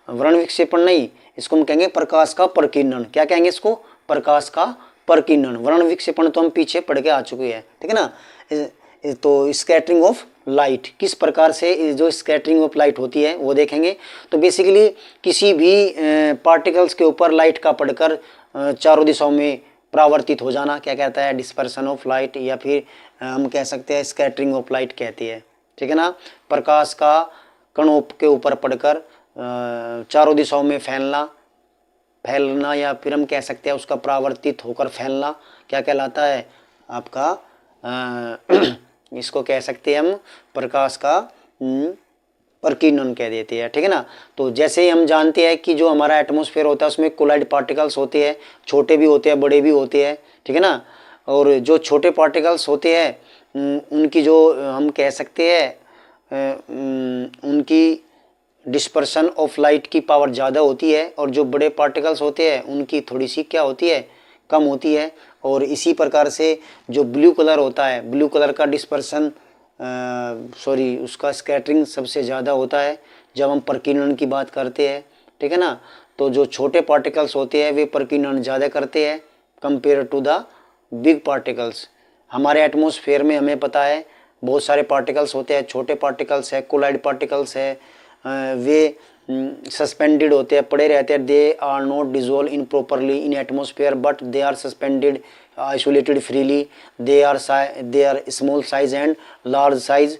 वर्ण विक्षेपण नहीं, इसको हम कहेंगे प्रकाश का प्रकीर्णन। क्या कहेंगे इसको, प्रकाश का प्रकीर्णन। वर्ण विक्षेपण तो हम पीछे पढ़ के आ चुके हैं, ठीक है ना। तो स्कैटरिंग ऑफ लाइट किस प्रकार से जो स्कैटरिंग ऑफ लाइट होती है वो देखेंगे। तो बेसिकली किसी भी पार्टिकल्स के ऊपर लाइट का पड़कर चारों दिशाओं में परावर्तित हो जाना क्या कहता है, डिस्पर्सन ऑफ लाइट, या फिर हम कह सकते हैं स्कैटरिंग ऑफ लाइट कहती है, ठीक है ना। प्रकाश का कणों के ऊपर पड़कर चारों दिशाओं में फैलना या फिर हम कह सकते हैं उसका परावर्तित होकर फैलना क्या कहलाता है आपका इसको कह सकते हैं हम प्रकाश का प्रकीर्णन कह देते हैं, ठीक है ना। तो जैसे ही हम जानते हैं कि जो हमारा एटमॉस्फेयर होता है उसमें कोलाइड पार्टिकल्स होते हैं, छोटे भी होते हैं बड़े भी होते हैं, ठीक है ना। और जो छोटे पार्टिकल्स होते हैं उनकी जो हम कह सकते हैं उनकी डिस्पर्शन ऑफ लाइट की पावर ज़्यादा होती है, और जो बड़े पार्टिकल्स होते हैं उनकी थोड़ी सी क्या होती है, कम होती है। और इसी प्रकार से जो ब्लू कलर होता है, ब्लू कलर का डिस्पर्शन उसका स्कैटरिंग सबसे ज़्यादा होता है जब हम प्रकीर्णन की बात करते हैं, ठीक है ना। तो जो छोटे पार्टिकल्स होते हैं वे प्रकीर्णन ज़्यादा करते हैं compare to the big particles. हमारे एटमॉस्फेयर में हमें पता है बहुत सारे पार्टिकल्स होते हैं, छोटे पार्टिकल्स है, कोलाइड पार्टिकल्स है, वे सस्पेंडेड होते हैं, पड़े रहते हैं। They are not dissolve in properly in atmosphere but they are suspended isolated freely. They are small size and large size.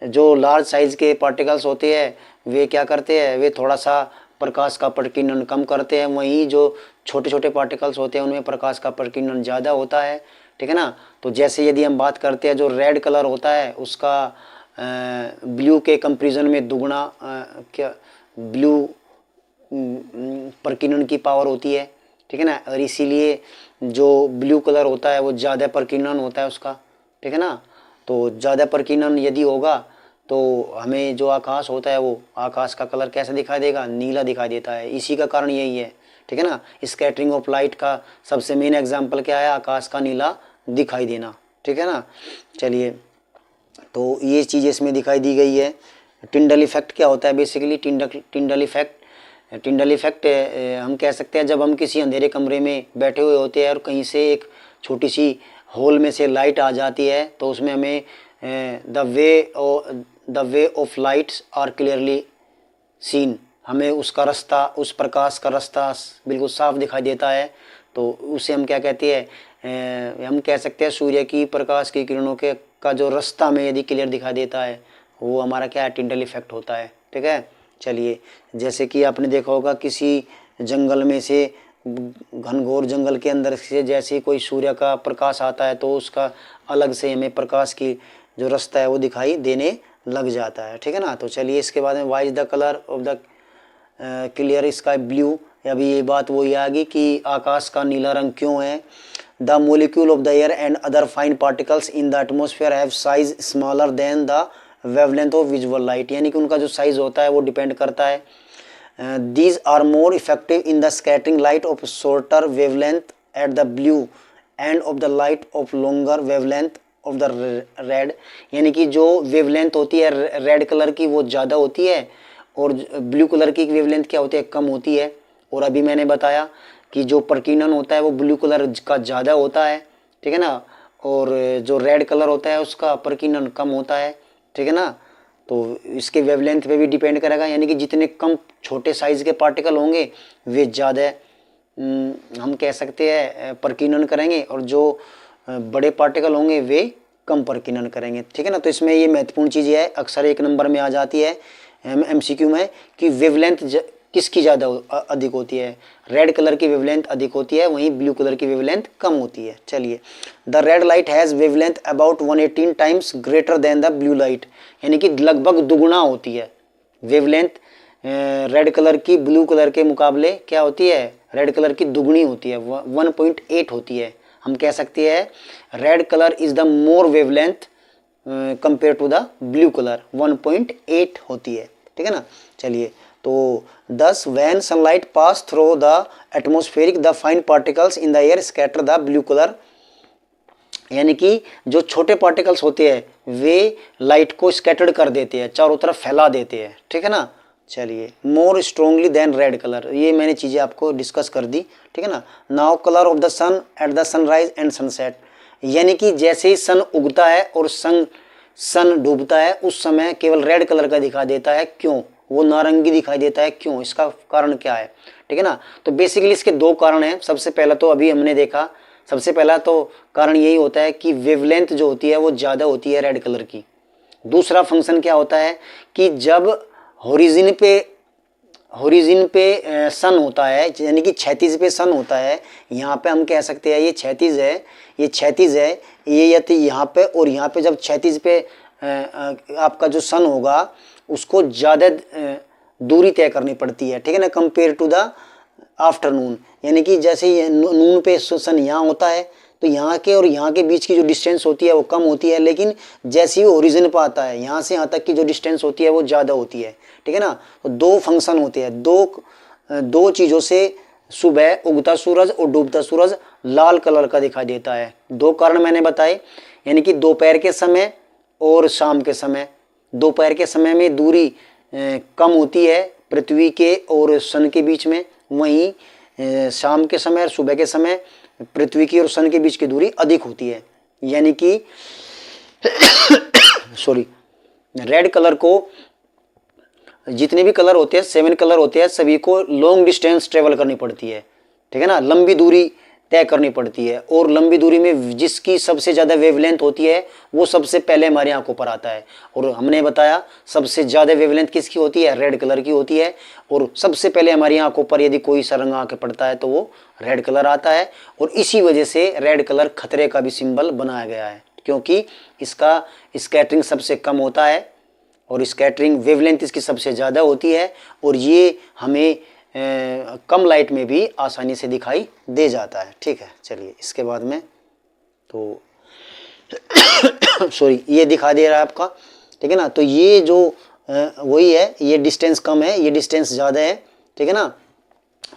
जो लार्ज साइज के पार्टिकल्स होते हैं वे क्या करते हैं, वे थोड़ा सा प्रकाश का प्रकीर्णन कम करते हैं, वहीं जो छोटे छोटे पार्टिकल्स होते हैं उनमें प्रकाश का प्रकीर्णन ज़्यादा होता है, ठीक है ना। तो जैसे यदि हम बात करते हैं जो रेड कलर होता है उसका ब्लू के कंपैरिजन में दुगना क्या ब्लू प्रकीर्णन की पावर होती है, ठीक है ना। और इसीलिए जो ब्लू कलर होता है वो ज़्यादा प्रकीर्णन होता है उसका, ठीक है ना। तो ज़्यादा प्रकीर्णन यदि होगा तो हमें जो आकाश होता है वो आकाश का कलर कैसा दिखाई देगा, नीला दिखाई देता है। इसी का कारण यही है, ठीक है ना। स्कैटरिंग ऑफ लाइट का सबसे मेन एग्जांपल क्या है, आकाश का नीला दिखाई देना, ठीक है ना। चलिए, तो ये चीज़ इसमें दिखाई दी गई है। टिंडल इफेक्ट क्या होता है, बेसिकली टिंडल इफेक्ट हम कह सकते हैं जब हम किसी अंधेरे कमरे में बैठे हुए होते हैं और कहीं से एक छोटी सी होल में से लाइट आ जाती है तो उसमें हमें the way of lights are clearly seen, हमें उसका रास्ता, उस प्रकाश का रास्ता बिल्कुल साफ दिखाई देता है। तो उसे हम क्या कहते हैं, हम कह सकते हैं सूर्य की प्रकाश की किरणों के का जो रास्ता हमें यदि क्लियर दिखाई देता है वो हमारा क्या है, टिंडल इफेक्ट होता है, ठीक है। चलिए, जैसे कि आपने देखा होगा किसी जंगल में से, घनघोर जंगल के अंदर से जैसे कोई सूर्य का प्रकाश आता है तो उसका अलग से हमें प्रकाश की जो रास्ता है वो दिखाई देने लग जाता है, ठीक है ना। तो चलिए, इसके बाद में why is the colour of the clear sky blue. अभी ये बात वही आ गई कि आकाश का नीला रंग क्यों है। The molecule of the air and other fine particles in the atmosphere have size smaller than the wavelength of visual light, यानी कि उनका जो साइज होता है वो डिपेंड करता है। These are more effective in the scattering light of shorter wavelength at the blue end of the light of longer wavelength of the red, यानी कि जो वेवलेंथ होती है रेड कलर की वो ज़्यादा होती है और ब्लू कलर की वेवलेंथ क्या होती है, कम होती है। और अभी मैंने बताया कि जो प्रकीर्णन होता है वो ब्लू कलर का ज़्यादा होता है, ठीक है ना, और जो रेड कलर होता है उसका प्रकीर्णन कम होता है, ठीक है ना। तो इसके वेवलेंथ पे भी डिपेंड करेगा, यानी कि जितने कम छोटे साइज़ के पार्टिकल होंगे वे ज़्यादा हम कह सकते हैं प्रकीर्णन करेंगे, और जो बड़े पार्टिकल होंगे वे कम प्रकीर्णन करेंगे, ठीक है ना। तो इसमें ये महत्वपूर्ण चीज़ है, अक्सर एक नंबर में आ जाती है MCQ में कि वेवलेंथ किसकी ज़्यादा अधिक होती है, रेड कलर की वेवलेंथ अधिक होती है, वहीं ब्लू कलर की वेवलेंथ कम होती है। चलिए, the red light has wavelength about 118 times greater than the blue light, यानी कि लगभग दुगुना होती है वेवलेंथ रेड कलर की ब्लू कलर के मुकाबले क्या होती है, रेड कलर की दुगुनी होती है, 1.8 होती है। हम कह सकते हैं red colour is the more wavelength compare to the blue colour, 1.8 होती है, ठीक है ना। चलिए, तो thus when sunlight pass through the atmospheric the fine particles in the air scatter the blue color, यानी कि जो छोटे पार्टिकल्स होते हैं वे लाइट को स्कैटर्ड कर देते हैं, चारों तरफ फैला देते हैं, ठीक है ना। चलिए, मोर स्ट्रोंगली देन रेड कलर, ये मैंने चीज़ें आपको डिस्कस कर दी, ठीक है ना। Now colour of the sun at the sunrise and sunset, यानी कि जैसे ही सन उगता है और सन डूबता है उस समय केवल रेड कलर का दिखाई देता है, क्यों, वो नारंगी दिखाई देता है, क्यों, इसका कारण क्या है, ठीक है ना। तो बेसिकली इसके दो कारण हैं। सबसे पहला तो अभी हमने देखा, सबसे पहला तो कारण यही होता है कि वेवलेंथ जो होती है वो ज़्यादा होती है रेड कलर की। दूसरा फंक्शन क्या होता है कि जब होरिजिन पे सन होता है, यानी कि क्षैतिज पे सन होता है, यहाँ पे हम कह सकते हैं ये क्षैतिज है, ये क्षैतिज है, ये यदि यहाँ पे और यहाँ पे जब क्षैतिज पे आपका जो सन होगा उसको ज़्यादा दूरी तय करनी पड़ती है, ठीक है ना, कंपेयर टू द आफ्टरनून। यानी कि जैसे ये नून पे सन यहाँ होता है तो यहाँ के और यहाँ के बीच की जो डिस्टेंस होती है वो कम होती है, लेकिन जैसे ही वो ओरिजिन पर आता है यहाँ से यहाँ तक की जो डिस्टेंस होती है वो ज़्यादा होती है, ठीक है ना। तो दो फंक्शन होते हैं, दो चीज़ों से सुबह उगता सूरज और डूबता सूरज लाल कलर का दिखाई देता है। दो कारण मैंने बताए, यानी कि दोपहर के समय और शाम के समय। दोपहर के समय में दूरी कम होती है पृथ्वी के और सन के बीच में, वहीं शाम के समय और सुबह के समय पृथ्वी की और सन के बीच की दूरी अधिक होती है। यानी कि सॉरी, रेड कलर को, जितने भी कलर होते हैं 7 कलर होते हैं, सभी को लॉन्ग डिस्टेंस ट्रेवल करनी पड़ती है, ठीक है ना, लंबी दूरी तय करनी पड़ती है। और लंबी दूरी में जिसकी सबसे ज़्यादा वेवलेंथ होती है वो सबसे पहले हमारी आंखों पर आता है। और हमने बताया सबसे ज़्यादा वेवलेंथ किसकी होती है, रेड कलर की होती है। और सबसे पहले हमारी आंखों पर यदि कोई सा रंग आके पड़ता है तो वो रेड कलर आता है। और इसी वजह से रेड कलर खतरे का भी सिंबल बनाया गया है, क्योंकि इसका स्कैटरिंग सबसे कम होता है और स्कैटरिंग वेवलेंथ इसकी सबसे ज़्यादा होती है। और ये हमें कम लाइट में भी आसानी से दिखाई दे जाता है, ठीक है। चलिए इसके बाद में तो सॉरी, ये दिखा दे रहा है आपका, ठीक है ना। तो ये जो वही है, ये डिस्टेंस कम है, ये डिस्टेंस ज़्यादा है, ठीक है ना।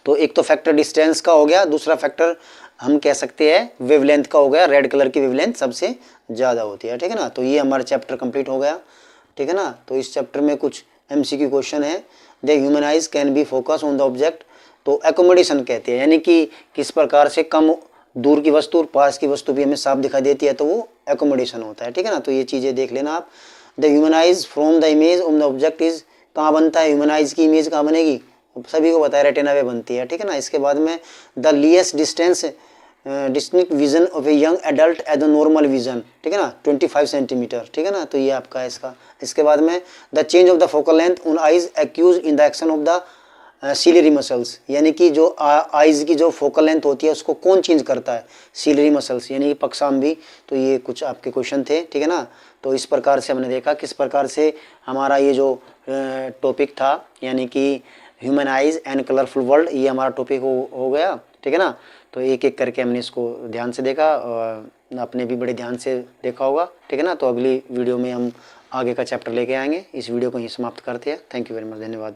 तो एक तो फैक्टर डिस्टेंस का हो गया, दूसरा फैक्टर हम कह सकते हैं वेवलेंथ का हो गया। रेड कलर की वेवलेंथ सबसे ज़्यादा होती है, ठीक है ना। तो ये हमारा चैप्टर कंप्लीट हो गया, ठीक है ना। तो इस चैप्टर में कुछ MCQ क्वेश्चन है। The human eyes can be focus on the object, तो एकोमोडेशन कहते हैं, यानी कि किस प्रकार से कम दूर की वस्तु और पास की वस्तु भी हमें साफ दिखाई देती है, तो वो एकोमोडेशन होता है, ठीक है ना। तो ये चीज़ें देख लेना आप। The human eyes from the image on the object is, कहाँ बनता है ह्यूमन आइज की इमेज, कहाँ बनेगी, सभी को बताया रेटिना पे बनती है, ठीक है ना। इसके बाद में the least distance distinct vision of a young adult age the normal vision, ठीक है ना, 25 सेंटीमीटर, ठीक है ना। तो ये आपका है इसका। इसके बाद में the change of the focal length on eyes occurs in the action of the ciliary muscles, यानी कि जो आइज की जो फोकल लेंथ होती है उसको कौन चेंज करता है, सीलरी मसल्स यानी कि पक्षाम्बी। तो ये कुछ आपके क्वेश्चन थे, ठीक है ना। तो इस प्रकार से हमने देखा किस प्रकार से हमारा ये जो टॉपिक था, यानी कि human eyes and colourful world, ये हमारा टॉपिक हो गया, ठीक है ना। तो एक एक करके हमने इसको ध्यान से देखा, आपने भी बड़े ध्यान से देखा होगा, ठीक है ना। तो अगली वीडियो में हम आगे का चैप्टर लेके आएंगे। इस वीडियो को यहीं समाप्त करते हैं। थैंक यू वेरी मच, धन्यवाद।